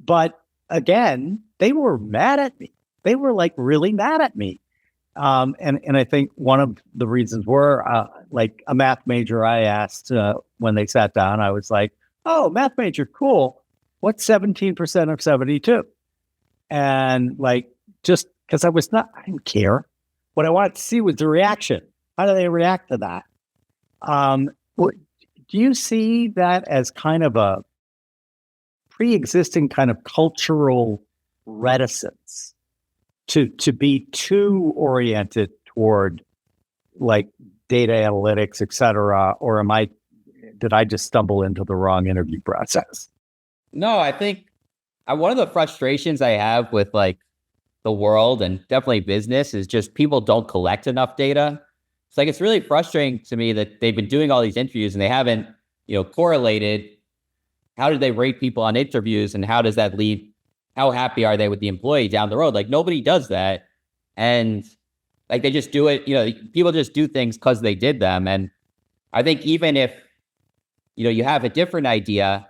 But again, they were mad at me. They were like really mad at me. And I think one of the reasons were like a math major I asked when they sat down, I was like, oh, math major, cool. What's 17% of 72? And like, just because I didn't care. What I wanted to see was the reaction. How do they react to that? Do you see that as kind of a pre-existing kind of cultural reticence to be too oriented toward like data analytics, et cetera? Or did I just stumble into the wrong interview process? No, I think one of the frustrations I have with like the world and definitely business is just people don't collect enough data. It's like, it's really frustrating to me that they've been doing all these interviews and they haven't, correlated how did they rate people on interviews and how does that lead, how happy are they with the employee down the road? Like nobody does that. And like they just do it, people just do things because they did them. And I think even if, you have a different idea,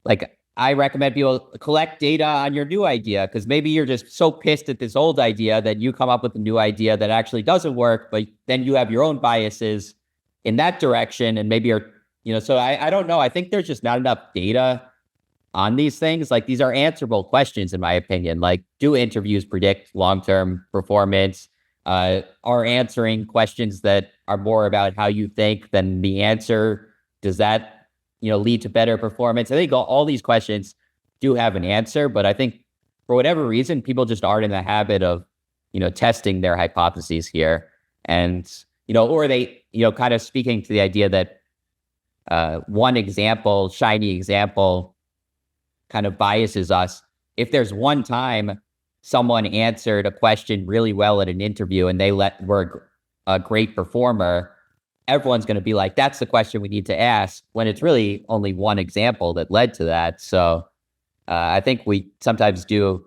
like I recommend people collect data on your new idea, because maybe you're just so pissed at this old idea that you come up with a new idea that actually doesn't work, but then you have your own biases in that direction. And maybe so I don't know. I think there's just not enough data on these things. Like these are answerable questions, in my opinion. Like, do interviews predict long-term performance? Are answering questions that are more about how you think than the answer, does that lead to better performance? I think all these questions do have an answer, but I think for whatever reason, people just aren't in the habit of, testing their hypotheses here. And, or they, kind of speaking to the idea that one example, shiny example, kind of biases us. If there's one time someone answered a question really well at an interview and they were a great performer, everyone's going to be like, that's the question we need to ask, when it's really only one example that led to that. So I think we sometimes do,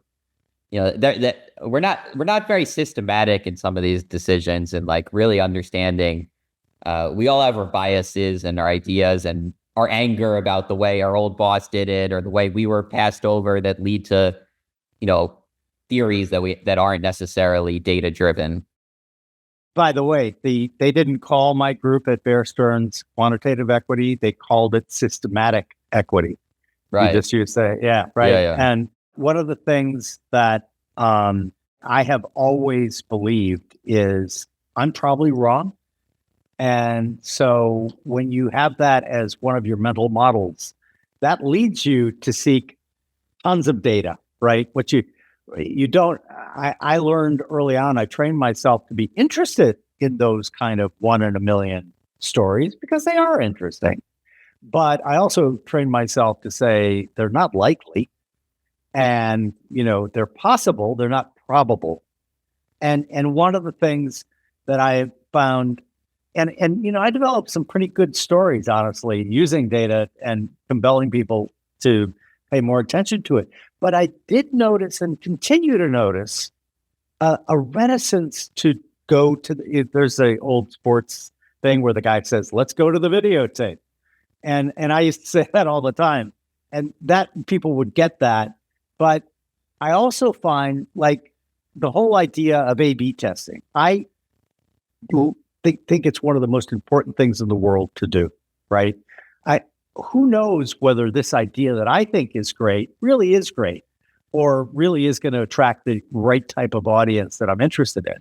that we're not very systematic in some of these decisions and like really understanding. We all have our biases and our ideas and our anger about the way our old boss did it or the way we were passed over that lead to, theories that aren't necessarily data driven. By the way, they didn't call my group at Bear Stearns quantitative equity. They called it systematic equity. Right. You just used to say, yeah, right. Yeah. And one of the things that I have always believed is I'm probably wrong. And so when you have that as one of your mental models, that leads you to seek tons of data, right? What you don't, I learned early on, I trained myself to be interested in those kind of 1 in a million stories because they are interesting. But I also trained myself to say they're not likely and, they're possible, they're not probable. And one of the things that I found, and I developed some pretty good stories, honestly, using data and compelling people to pay more attention to it. But I did notice and continue to notice a reticence to go to there's a old sports thing where the guy says, let's go to the videotape. And I used to say that all the time. And that people would get that. But I also find like the whole idea of A/B testing. I think it's one of the most important things in the world to do, right? Who knows whether this idea that I think is great really is great or really is going to attract the right type of audience that I'm interested in.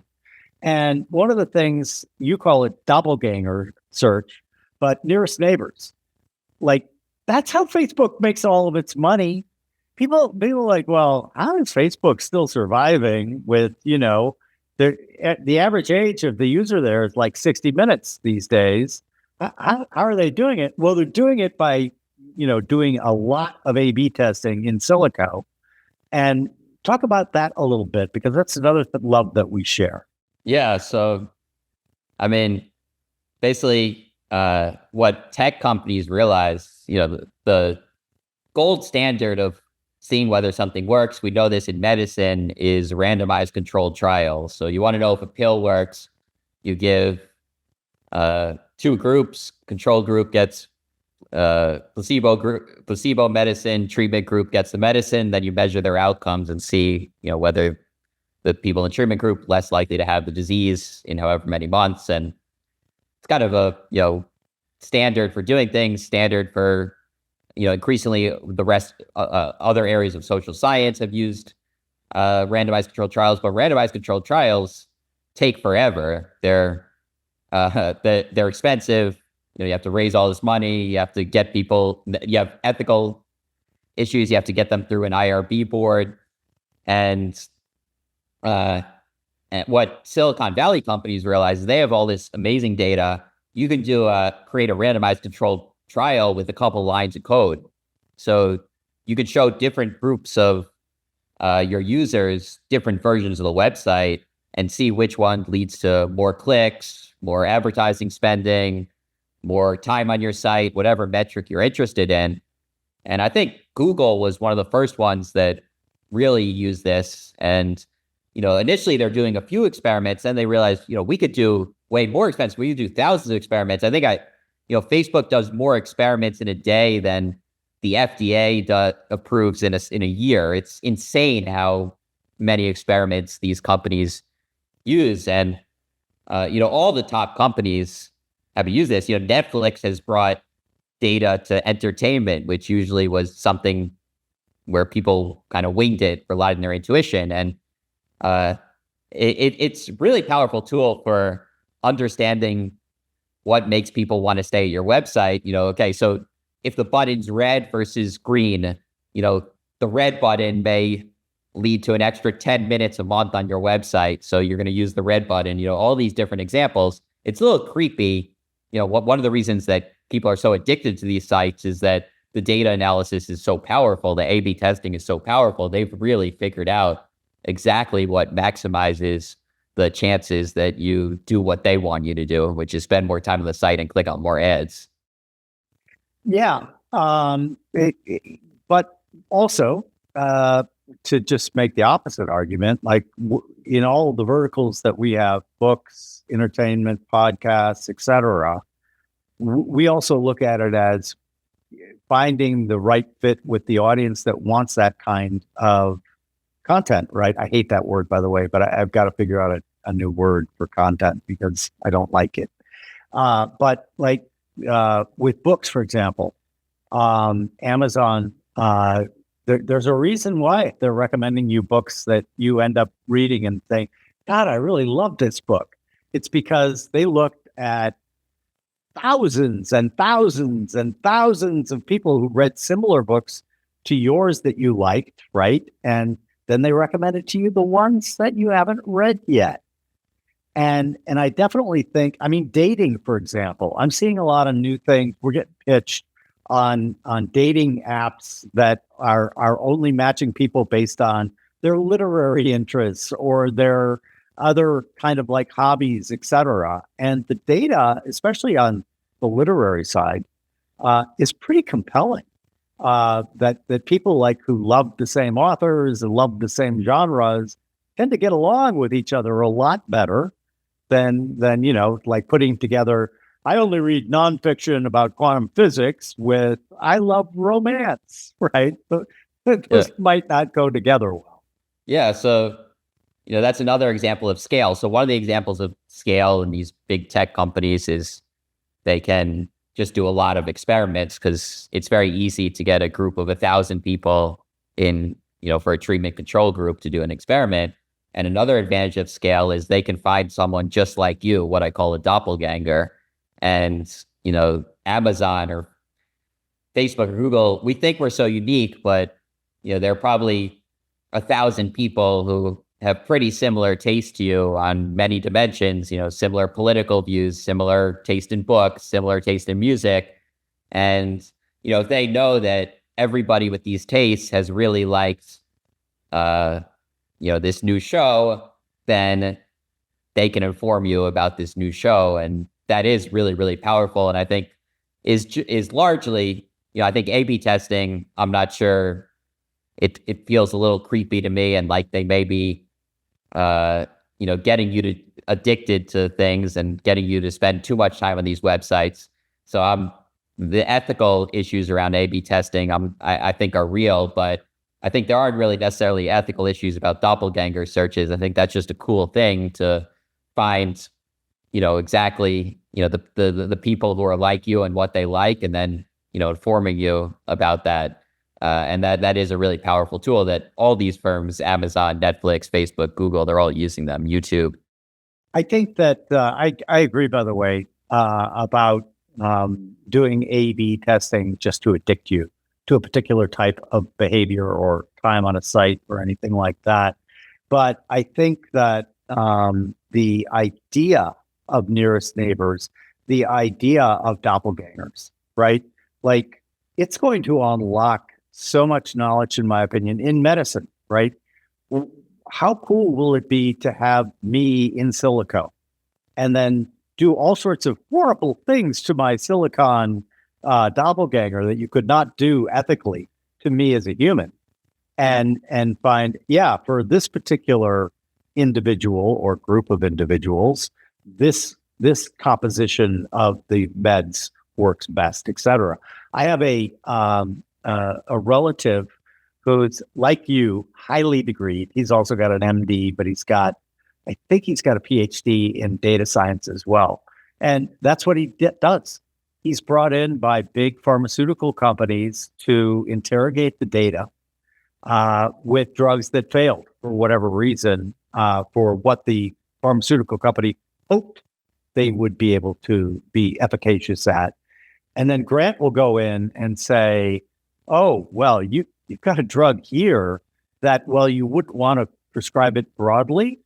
And one of the things, you call it doppelganger search, but nearest neighbors, like that's how Facebook makes all of its money. People are like, well, how is Facebook still surviving with, the average age of the user there is like 60 minutes these days. How are they doing it? Well, they're doing it by, doing a lot of A/B testing in silico. And talk about that a little bit, because that's another love that we share. Yeah. So, I mean, basically, what tech companies realize, the gold standard of seeing whether something works, we know this in medicine, is randomized controlled trials. So you want to know if a pill works, you give two groups. Control group gets placebo medicine, treatment group gets the medicine. Then you measure their outcomes and see, whether the people in treatment group less likely to have the disease in however many months. And it's kind of a standard for doing things, standard for increasingly the rest other areas of social science have used randomized controlled trials, but randomized controlled trials take forever. They're expensive. You have to raise all this money. You have to get people. You have ethical issues. You have to get them through an IRB board. And what Silicon Valley companies realize is they have all this amazing data. You can create a randomized controlled trial with a couple lines of code. So you could show different groups of your users, different versions of the website, and see which one leads to more clicks, more advertising spending, more time on your site, whatever metric you're interested in. And I think Google was one of the first ones that really used this. And, initially they're doing a few experiments, then they realized, we could do way more experiments. We could do thousands of experiments. I think Facebook does more experiments in a day than the FDA approves in a year. It's insane how many experiments these companies use. And, all the top companies have used this. Netflix has brought data to entertainment, which usually was something where people kind of winged it, relied on their intuition. And it's really powerful tool for understanding what makes people want to stay at your website. Okay, so if the button's red versus green, the red button may lead to an extra 10 minutes a month on your website. So you're going to use the red button, all these different examples. It's a little creepy. One of the reasons that people are so addicted to these sites is that the data analysis is so powerful. The A/B testing is so powerful. They've really figured out exactly what maximizes the chances that you do what they want you to do, which is spend more time on the site and click on more ads. Yeah. But also, to just make the opposite argument, like in all the verticals that we have, books, entertainment, podcasts, etc., we also look at it as finding the right fit with the audience that wants that kind of content, right? I hate that word, by the way, but I've got to figure out a new word for content because I don't like it. But like with books, for example, Amazon, there's a reason why they're recommending you books that you end up reading and think, God, I really love this book. It's because they looked at thousands and thousands and thousands of people who read similar books to yours that you liked, right? And then they recommended to you the ones that you haven't read yet. And I definitely think, dating, for example, I'm seeing a lot of new things. We're getting pitched on dating apps that are only matching people based on their literary interests or their other kind of like hobbies, etc. And the data, especially on the literary side, is pretty compelling. That people like who love the same authors and love the same genres tend to get along with each other a lot better than like putting together I only read nonfiction about quantum physics with I love romance, right? Those might not go together well. Yeah. So, that's another example of scale. So one of the examples of scale in these big tech companies is they can just do a lot of experiments because it's very easy to get a group of 1,000 people in, for a treatment control group to do an experiment. And another advantage of scale is they can find someone just like you, what I call a doppelganger. And, Amazon or Facebook or Google, we think we're so unique, but, there are probably 1,000 people who have pretty similar taste to you on many dimensions, similar political views, similar taste in books, similar taste in music. And, if they know that everybody with these tastes has really liked, this new show, then they can inform you about this new show. And that is really, really powerful. And I think is largely, I think A/B testing, I'm not sure, it feels a little creepy to me, and like they may be, getting you addicted to things and getting you to spend too much time on these websites. So the ethical issues around A/B testing, I think are real, but I think there aren't really necessarily ethical issues about doppelganger searches. I think that's just a cool thing to find, exactly, the people who are like you and what they like, and then, informing you about that. And that is a really powerful tool that all these firms, Amazon, Netflix, Facebook, Google, they're all using them, YouTube. I think that I agree, by the way, about doing A/B testing just to addict you to a particular type of behavior or time on a site or anything like that. But I think that the idea of nearest neighbors, the idea of doppelgangers, right? Like, it's going to unlock so much knowledge, in my opinion, in medicine, right? How cool will it be to have me in silico and then do all sorts of horrible things to my silicon doppelganger that you could not do ethically to me as a human, and find, for this particular individual or group of individuals, this composition of the meds works best, etc. I have a relative who's like you, highly degreed. He's also got an MD, but I think he's got a PhD in data science as well. And that's what he does. He's brought in by big pharmaceutical companies to interrogate the data with drugs that failed for whatever reason, for what the pharmaceutical company hoped they would be able to be efficacious at. And then Grant will go in and say, oh, well, you've got a drug here that, well, you wouldn't want to prescribe it broadly.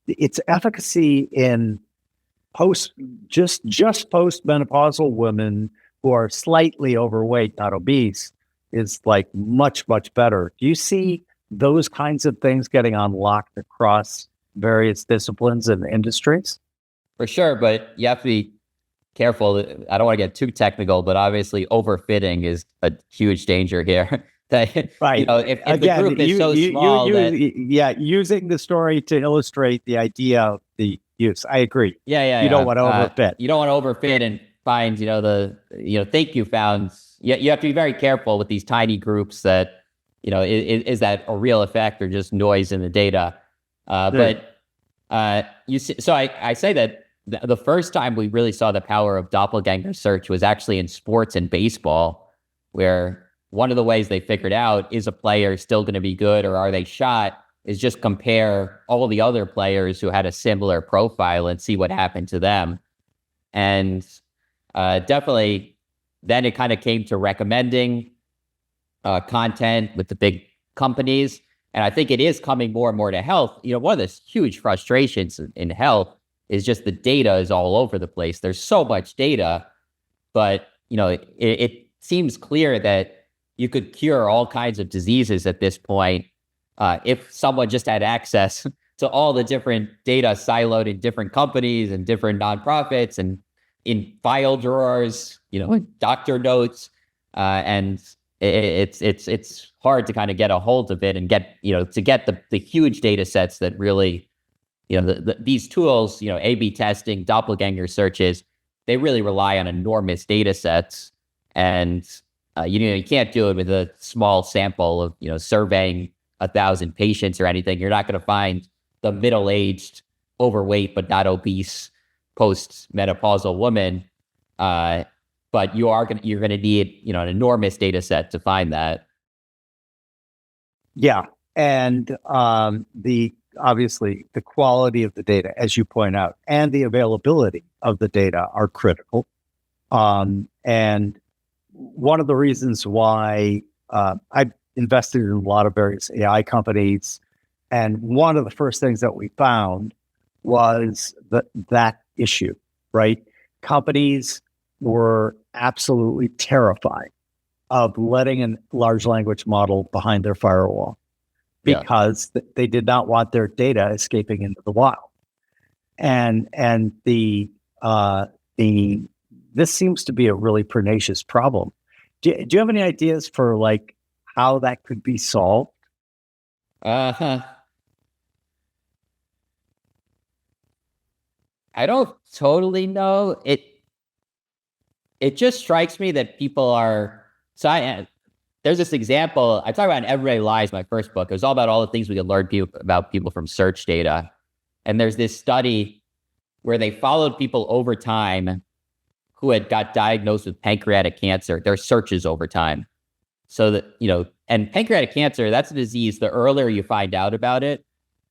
Its efficacy in just postmenopausal women who are slightly overweight, not obese, is like much, much better. Do you see those kinds of things getting unlocked across various disciplines and industries? For sure, but you have to be careful. I don't want to get too technical, but obviously overfitting is a huge danger here. Right. If the group is so small using the story to illustrate the idea of the use. I agree. You don't want to overfit. You don't want to overfit and find, think you found. You have to be very careful with these tiny groups that, is that a real effect or just noise in the data? But you see, so I say that the first time we really saw the power of doppelganger search was actually in sports and baseball, where one of the ways they figured out, is a player still going to be good or are they shot, is just compare all the other players who had a similar profile and see what happened to them. And definitely then it kind of came to recommending content with the big companies. And I think it is coming more and more to health. One of the huge frustrations in health is just the data is all over the place. There's so much data, but it seems clear that you could cure all kinds of diseases at this point if someone just had access to all the different data siloed in different companies and different nonprofits and in file drawers, in doctor notes, and it's hard to kind of get a hold of it and get the huge data sets that really, these tools, A/B testing, doppelganger searches, they really rely on enormous data sets. And, you can't do it with a small sample of, surveying 1,000 patients or anything. You're not going to find the middle-aged, overweight, but not obese post-menopausal woman. But you're going to need, an enormous data set to find that. Yeah. And obviously the quality of the data, as you point out, and the availability of the data are critical. And one of the reasons why I've invested in a lot of various AI companies, and one of the first things that we found was that issue, right? Companies were absolutely terrified of letting a large language model behind their firewall because they did not want their data escaping into the wild. And this seems to be a really pernicious problem. Do you have any ideas for like how that could be solved? I don't totally know. It just strikes me that people are there's this example I talk about in Everyday Lies, my first book. It was all about all the things we could learn about people from search data. And there's this study where they followed people over time who had got diagnosed with pancreatic cancer, their searches over time. So that, and pancreatic cancer, that's a disease, the earlier you find out about it,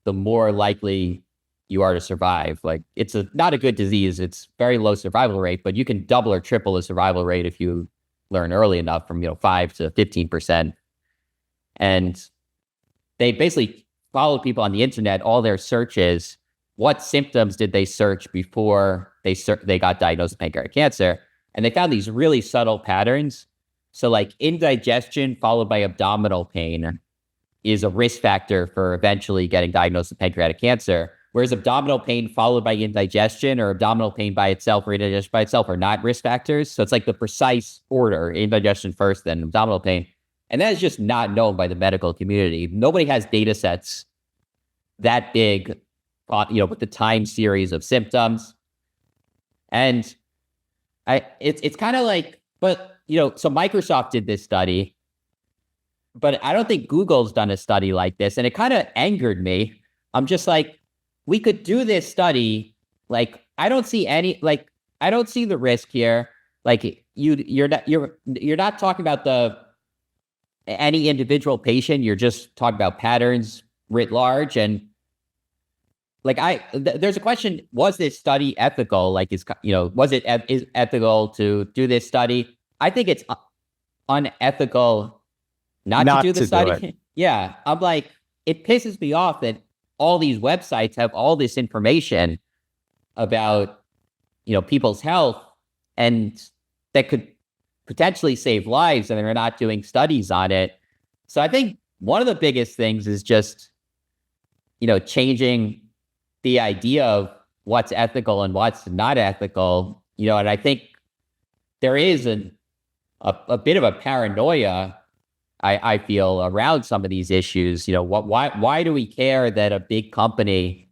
the more likely you are to survive. Like, it's not a good disease. It's very low survival rate, but you can double or triple the survival rate if you learn early enough, from 5 to 15%. And they basically followed people on the internet, all their searches. What symptoms did they search before they got diagnosed with pancreatic cancer? And they found these really subtle patterns. So like indigestion followed by abdominal pain is a risk factor for eventually getting diagnosed with pancreatic cancer. Whereas abdominal pain followed by indigestion, or abdominal pain by itself or indigestion by itself, are not risk factors. So it's like the precise order: indigestion first, then abdominal pain. And that is just not known by the medical community. Nobody has data sets that big, with the time series of symptoms. And it's kind of like, but, so Microsoft did this study, but I don't think Google's done a study like this. And it kind of angered me. I'm just like, we could do this study. Like, I don't see the risk here. Like, you're not talking about any individual patient. You're just talking about patterns writ large. And like, there's a question: was this study ethical? Like, was it ethical to do this study? I think it's unethical not to do the study. Yeah, I'm like, it pisses me off that all these websites have all this information about, people's health, and that could potentially save lives, and they're not doing studies on it. So I think one of the biggest things is just, changing the idea of what's ethical and what's not ethical, and I think there is a bit of a paranoia, I feel, around some of these issues. Why do we care that a big company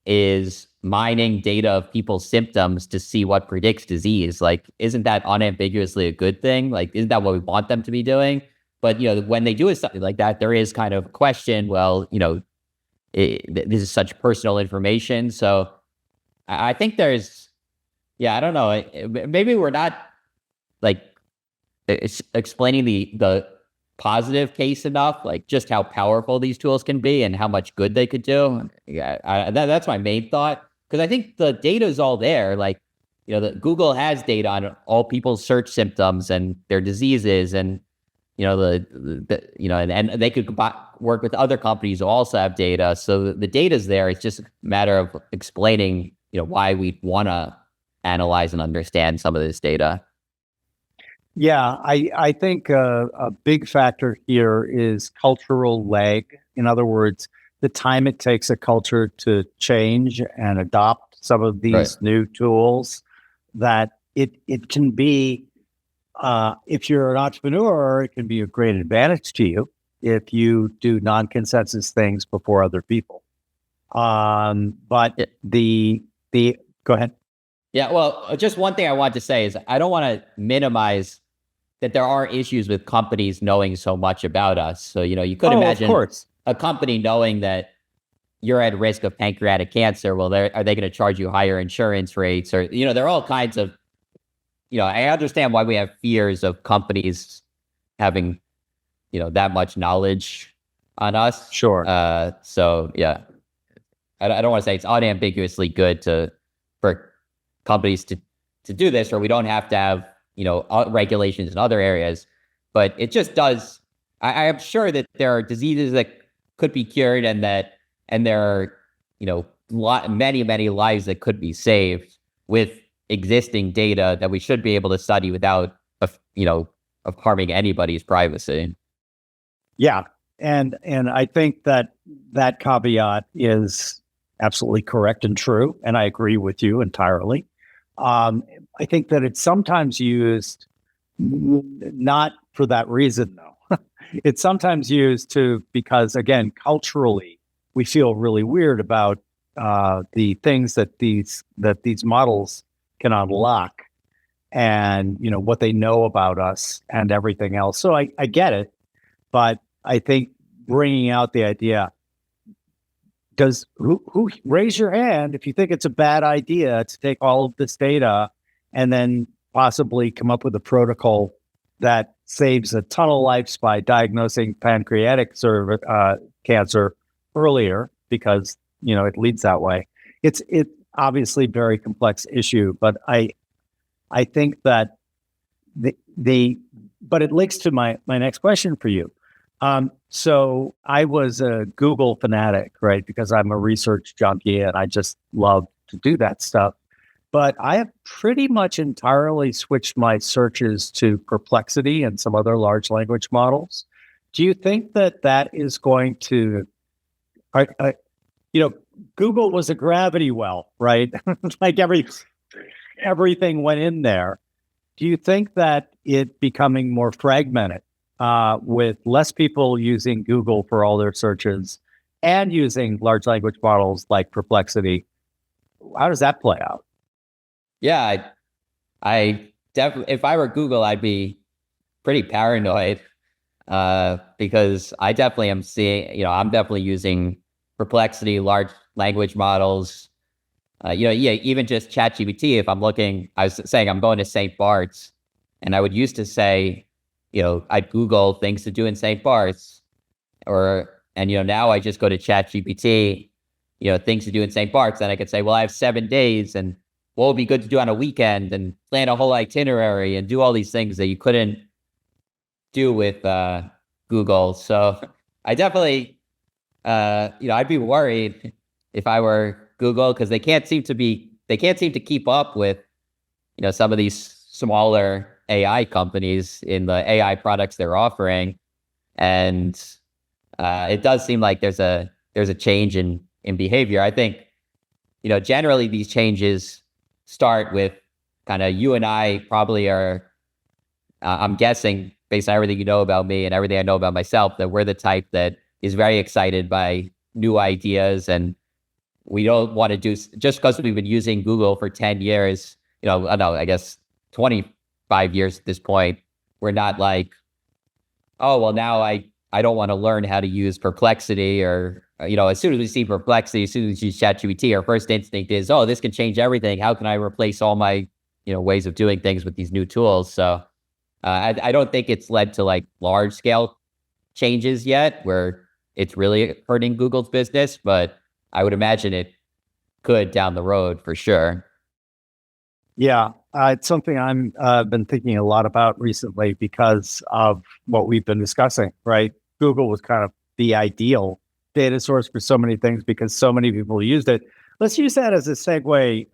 is mining data of people's symptoms to see what predicts disease? Like, isn't that unambiguously a good thing? Like, isn't that what we want them to be doing? But, when they do something like that, there is kind of a question, well, this is such personal information. So I think there's, I don't know, maybe we're not like explaining the positive case enough, like just how powerful these tools can be and how much good they could do. That's my main thought, because I think the data is all there. Like, Google has data on all people's search symptoms and their diseases, and and they could work with other companies who also have data. So the data's there. It's just a matter of explaining, why we want to analyze and understand some of this data. Yeah, I think a big factor here is cultural lag. In other words, the time it takes a culture to change and adopt some of these new tools, that it can be, if you're an entrepreneur, it can be a great advantage to you if you do non-consensus things before other people. But go ahead. Yeah, well, just one thing I want to say is I don't want to minimize that there are issues with companies knowing so much about us. So, you could Oh, of imagine course. a company knowing that you're at risk of pancreatic cancer. Well, are they going to charge you higher insurance rates? Or, there are all kinds of, I understand why we have fears of companies having, that much knowledge on us. Sure. So, yeah, I don't want to say it's unambiguously good for companies to do this, or we don't have to have, regulations in other areas. But it just does. I am sure that there are diseases that could be cured, and there are, many lives that could be saved with existing data that we should be able to study without, of harming anybody's privacy. Yeah. And I think that caveat is absolutely correct and true. And I agree with you entirely. I think that it's sometimes used not for that reason, though. It's sometimes used because, again, culturally, we feel really weird about the things that these models can unlock, and what they know about us and everything else. So I get it, but I think bringing out the idea, who raise your hand if you think it's a bad idea to take all of this data and then possibly come up with a protocol that saves a ton of lives by diagnosing pancreatic cancer earlier, because it leads that way. It's obviously very complex issue, but I think that but it links to my next question for you. So I was a Google fanatic, right? Because I'm a research junkie and I just love to do that stuff. But I have pretty much entirely switched my searches to Perplexity and some other large language models. Do you think that is going to, Google was a gravity well, right? Like everything went in there. Do you think that it becoming more fragmented, with less people using Google for all their searches and using large language models like Perplexity? How does that play out? Yeah, I definitely, if I were Google, I'd be pretty paranoid, because I definitely am seeing, I'm definitely using Perplexity, large language models. Even just ChatGPT. If I was saying I'm going to St. Bart's, and I would used to say, I'd Google things to do in St. Bart's, and now I just go to ChatGPT, things to do in St. Bart's, and I could say, well, I have 7 days, and what would be good to do on a weekend, and plan a whole itinerary and do all these things that you couldn't do with Google. So I definitely, I'd be worried if I were Google, because they can't seem to keep up with, some of these smaller AI companies in the AI products they're offering. And it does seem like there's a change in behavior. I think, generally these changes start with kind of you and I probably are, I'm guessing based on everything you know about me and everything I know about myself, that we're the type that is very excited by new ideas, and we don't want to do, just because we've been using Google for 10 years, I guess 25 years at this point, we're not like, oh, well, now I don't want to learn how to use Perplexity, or, as soon as we see Perplexity, as soon as we use ChatGPT, our first instinct is, oh, this can change everything. How can I replace all my, ways of doing things with these new tools? So I don't think it's led to like large scale changes yet where it's really hurting Google's business, but I would imagine it could down the road for sure. Yeah, it's something I'm been thinking a lot about recently because of what we've been discussing, right? Google was kind of the ideal data source for so many things because so many people used it. Let's use that as a segue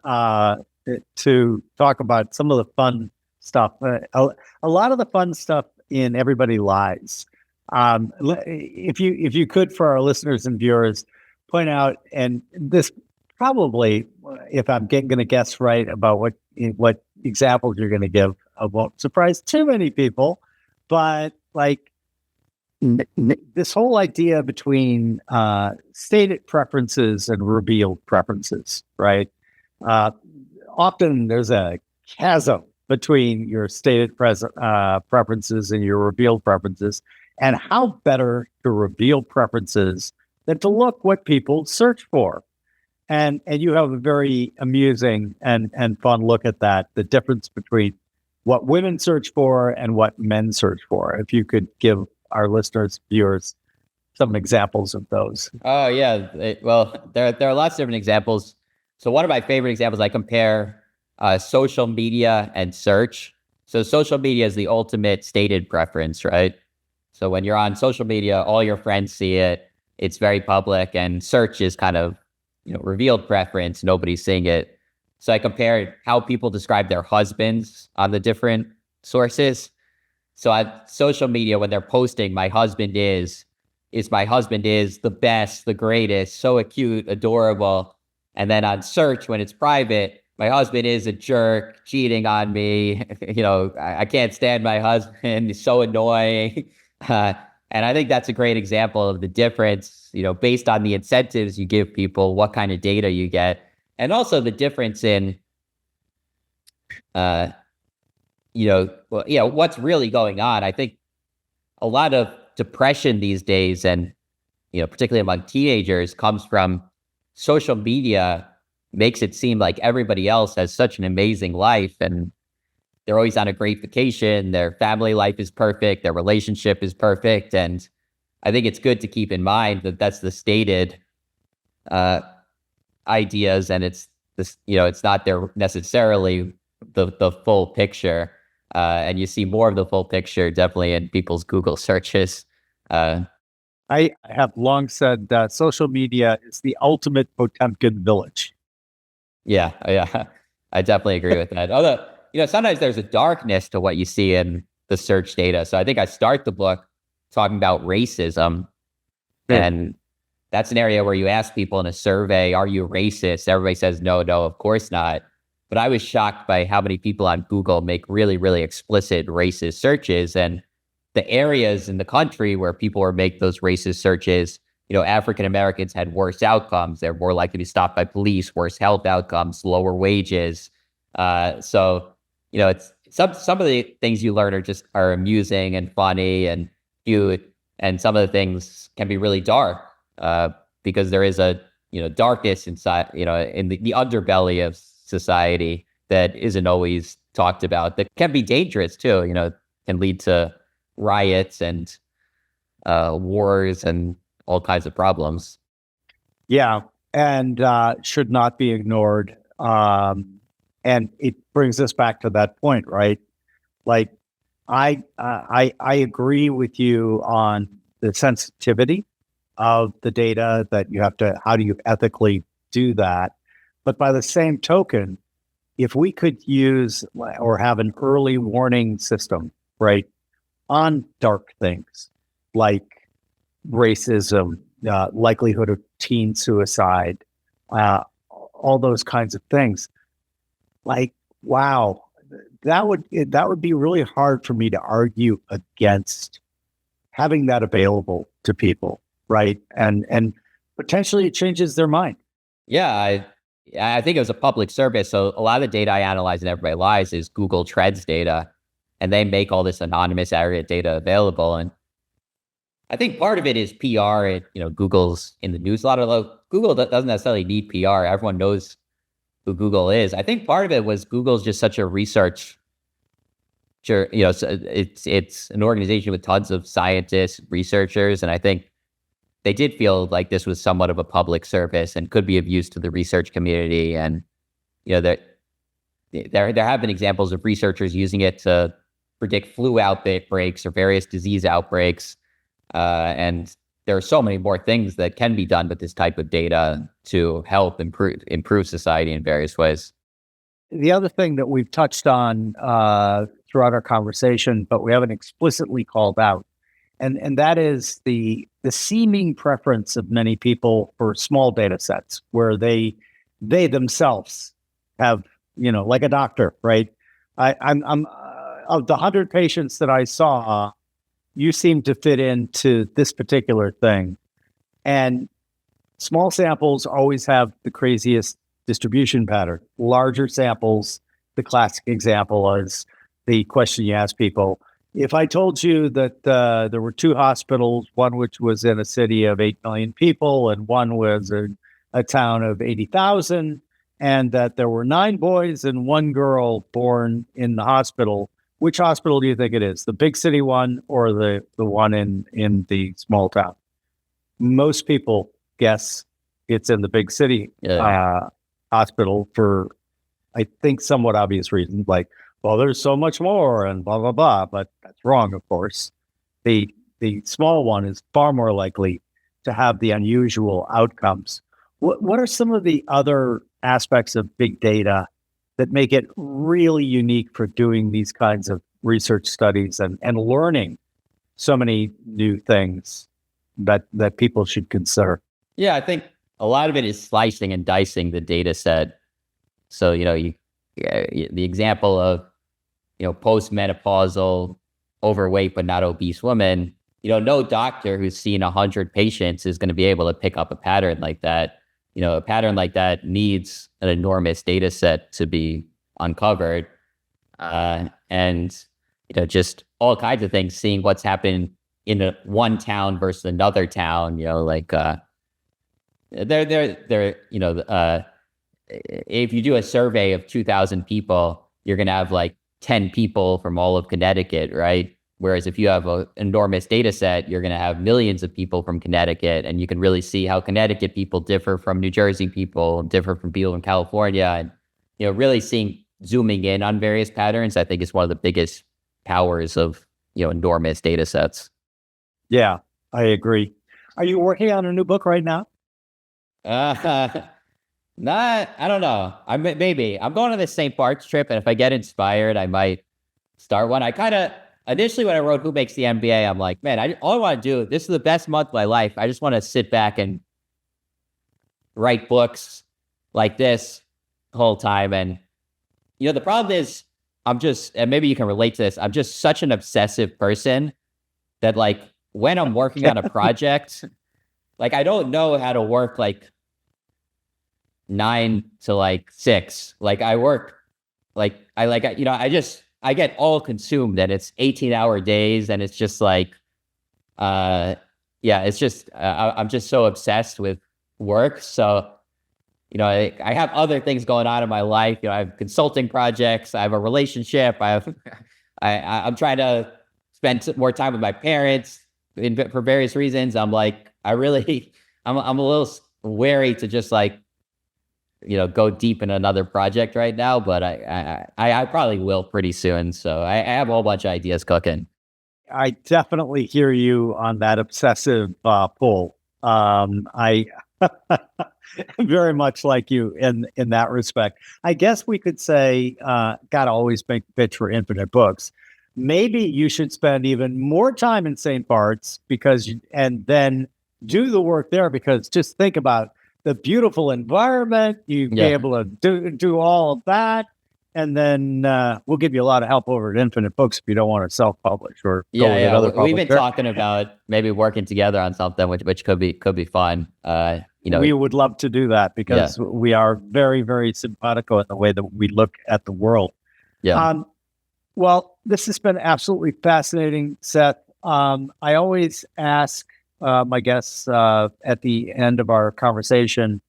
to talk about some of the fun stuff. A lot of the fun stuff in everyday lives. If you could, for our listeners and viewers, point out, and this probably, if I'm going to guess right about what examples you're going to give, I won't surprise too many people, but like this whole idea between stated preferences and revealed preferences, right? often there's a chasm between your stated preferences and your revealed preferences. And how better to reveal preferences than to look what people search for? And you have a very amusing and fun look at that, the difference between what women search for and what men search for. If you could give our listeners, viewers, some examples of those. Oh yeah. Well, there are lots of different examples. So one of my favorite examples, I compare social media and search. So social media is the ultimate stated preference, right? So when you're on social media, all your friends see it. It's very public, and search is kind of, revealed preference. Nobody's seeing it. So I compared how people describe their husbands on the different sources. So on social media, when they're posting, my husband is the best, the greatest, so cute, adorable. And then on search, when it's private, my husband is a jerk, cheating on me. I can't stand my husband. He's so annoying. And I think that's a great example of the difference, based on the incentives you give people, what kind of data you get, and also the difference in, what's really going on. I think a lot of depression these days, and, particularly among teenagers, comes from social media makes it seem like everybody else has such an amazing life, and they're always on a great vacation. Their family life is perfect. Their relationship is perfect. And I think it's good to keep in mind that that's the stated ideas, and it's this, it's not necessarily the full picture. And you see more of the full picture definitely in people's Google searches. I have long said that social media is the ultimate Potemkin village. Yeah, I definitely agree with that. Although, sometimes there's a darkness to what you see in the search data. So I think I start the book talking about racism. Yeah. And that's an area where you ask people in a survey, are you racist? Everybody says, no, of course not. But I was shocked by how many people on Google make really, really explicit racist searches. And the areas in the country where people make those racist searches, African Americans had worse outcomes. They're more likely to be stopped by police, worse health outcomes, lower wages. So it's some of the things you learn are amusing and funny and cute, and some of the things can be really dark because there is a darkness inside, in the underbelly of society that isn't always talked about. That can be dangerous too. Can lead to riots and wars and all kinds of problems. Yeah, and should not be ignored. And it brings us back to that point, right? Like, I agree with you on the sensitivity of the data, that you have to, how do you ethically do that? But by the same token, if we could use or have an early warning system, right, on dark things like racism, likelihood of teen suicide, all those kinds of things. Like, wow, that would be really hard for me to argue against having that available to people, right? And potentially it changes their mind. Yeah, I think it was a public service. So a lot of the data I analyze in Everybody Lies is Google Trends data, and they make all this anonymous aggregate data available. And I think part of it is PR. And, Google's in the news a lot. Although Google doesn't necessarily need PR. Everyone knows who Google is. I think part of it was Google's just such a research. Sure, it's an organization with tons of scientists, researchers, and I think they did feel like this was somewhat of a public service and could be of use to the research community. And there have been examples of researchers using it to predict flu outbreaks or various disease outbreaks. And there are so many more things that can be done with this type of data to help improve society in various ways. The other thing that we've touched on throughout our conversation, but we haven't explicitly called out, and that is the seeming preference of many people for small data sets where they themselves have, like a doctor, right? I'm of the 100 patients that I saw, you seem to fit into this particular thing. And small samples always have the craziest distribution pattern. Larger samples, the classic example is the question you ask people. If I told you that there were two hospitals, one which was in a city of 8 million people and one was a town of 80,000, and that there were 9 boys and 1 girl born in the hospital, which hospital do you think it is? The big city one or the one in the small town? Most people guess it's in the big city hospital for, I think, somewhat obvious reasons, like, well, there's so much more and blah, blah, blah. But that's wrong, of course. The small one is far more likely to have the unusual outcomes. What are some of the other aspects of big data that make it really unique for doing these kinds of research studies and learning so many new things that people should consider? Yeah, I think a lot of it is slicing and dicing the data set. So, the example of, postmenopausal, overweight but not obese woman, no doctor who's seen 100 patients is going to be able to pick up a pattern like that. A pattern like that needs an enormous data set to be uncovered. And just all kinds of things, seeing what's happened in one town versus another town, if you do a survey of 2,000 people, you're going to have like 10 people from all of Connecticut, right? Whereas if you have an enormous data set, you're going to have millions of people from Connecticut, and you can really see how Connecticut people differ from New Jersey people, differ from people in California. And, really zooming in on various patterns, I think is one of the biggest powers of, enormous data sets. Yeah, I agree. Are you working on a new book right now? I don't know. Maybe. I'm going on this St. Bart's trip, and if I get inspired, I might start one. Initially when I wrote Who Makes the NBA, I'm like, man, all I want to do, this is the best month of my life. I just want to sit back and write books like this the whole time. And, the problem is and maybe you can relate to this, I'm just such an obsessive person that, like, when I'm working on a project, like, I don't know how to work like 9 to 6. Like, I work I get all consumed, and it's 18-hour days, and it's just like, it's just, I'm just so obsessed with work. So, I have other things going on in my life. I have consulting projects, I have a relationship, I'm trying to spend more time with my parents for various reasons. I'm like, I'm a little wary to just go deep in another project right now, but I probably will pretty soon. So I have a whole bunch of ideas cooking. I definitely hear you on that obsessive pull. I very much like you in that respect. I guess we could say, gotta always make the pitch for infinite books. Maybe you should spend even more time in St. Bart's and then do the work there, because just think about the beautiful environment. You'd be able to do all of that. And then we'll give you a lot of help over at Infinite Books if you don't want to self-publish or go with other publishers. We've been talking about maybe working together on something which could be fun. We would love to do that, because we are very, very simpatico in the way that we look at the world. Yeah. Well, this has been absolutely fascinating, Seth. I always ask my guests at the end of our conversation,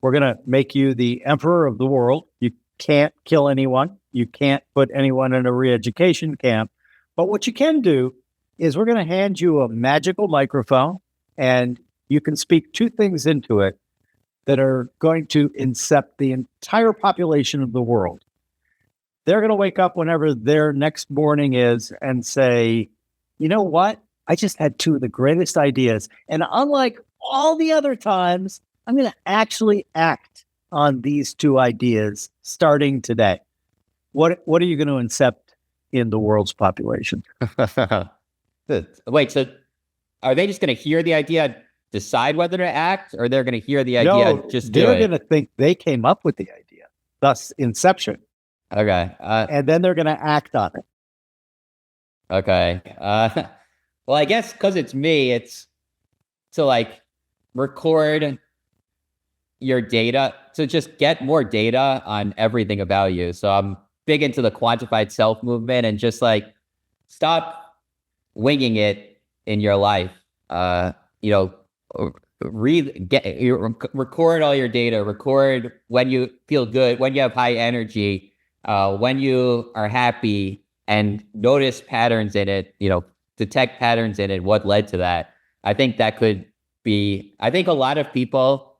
we're going to make you the emperor of the world. You can't kill anyone. You can't put anyone in a re-education camp. But what you can do is we're going to hand you a magical microphone, and you can speak 2 things into it that are going to incept the entire population of the world. They're going to wake up whenever their next morning is and say, you know what? I just had 2 of the greatest ideas. And unlike all the other times, I'm going to actually act on these 2 ideas starting today. What are you going to incept in the world's population? Wait, so are they just going to hear the idea, decide whether to act, or they're going to hear the idea, just do it? They're going to think they came up with the idea, thus inception. Okay. And then they're going to act on it. Okay. Well, I guess because it's me, it's to record your data. So just get more data on everything about you. So I'm big into the quantified self movement, and just like stop winging it in your life. You know, record all your data, record when you feel good, when you have high energy, when you are happy, and notice patterns in it, detect patterns in it, what led to that. I think that could be, I think a lot of people,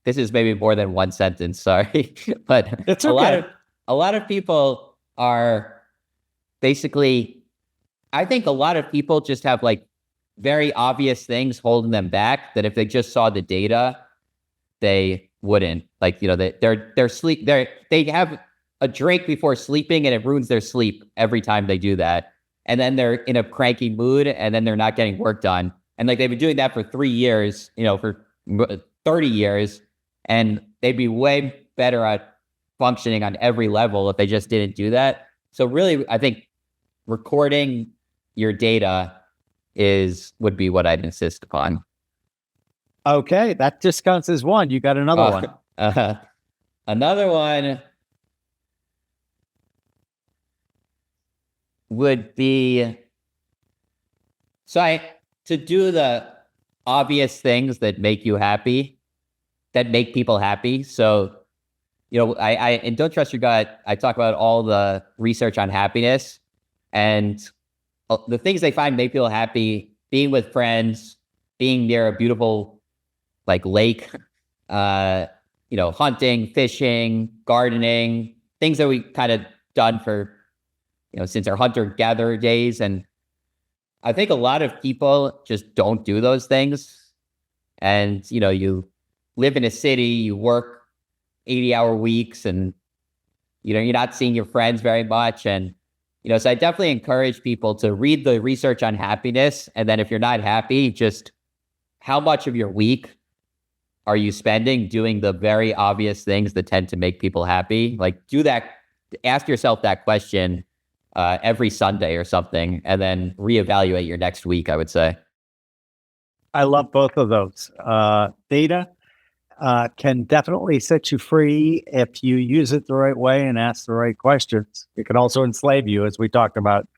this is maybe more than one sentence, sorry, but it's okay. A lot of people are basically, I think a lot of people just have like very obvious things holding them back that if they just saw the data, they wouldn't. Like, they have a drink before sleeping and it ruins their sleep every time they do that. And then they're in a cranky mood, and then they're not getting work done. And like they've been doing that for 3 years, for 30 years, and they'd be way better at functioning on every level if they just didn't do that. So really, I think recording your data would be what I'd insist upon. Okay, that just counts as one. You got another one. Another one would be, to do the obvious things that make you happy, that make people happy. So, I in Don't Trust Your Gut, I talk about all the research on happiness, and the things they find make people happy: being with friends, being near a beautiful like lake, hunting, fishing, gardening, things that we kind of done for, since our hunter-gatherer days. And I think a lot of people just don't do those things. And, you live in a city, you work 80-hour weeks, and, you're not seeing your friends very much. And, so I definitely encourage people to read the research on happiness. And then if you're not happy, just how much of your week are you spending doing the very obvious things that tend to make people happy? Like, do that, ask yourself that question every Sunday or something, and then reevaluate your next week, I would say. I love both of those. Data can definitely set you free if you use it the right way and ask the right questions. It can also enslave you, as we talked about.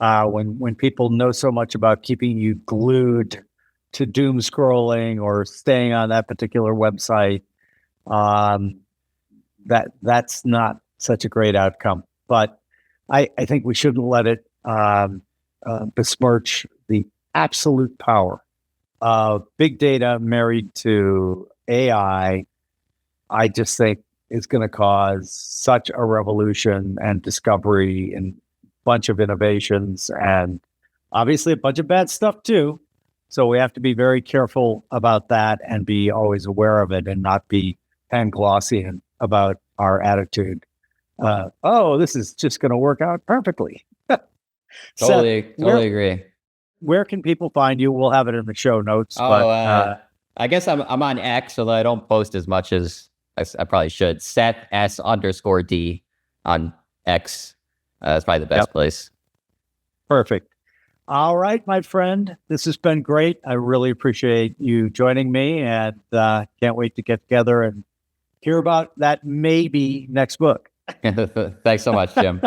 When people know so much about keeping you glued to doom scrolling or staying on that particular website, that's not such a great outcome. But I think we shouldn't let it besmirch the absolute power of big data married to AI. I just think is going to cause such a revolution and discovery and a bunch of innovations, and obviously a bunch of bad stuff too. So we have to be very careful about that and be always aware of it and not be Panglossian about our attitude. This is just going to work out perfectly. Totally agree. Where can people find you? We'll have it in the show notes. I guess I'm on X, although I don't post as much as I probably should. Seth S_D on X. That's probably the best place. Perfect. All right, my friend. This has been great. I really appreciate you joining me, and can't wait to get together and hear about that maybe next book. Thanks so much, Jim.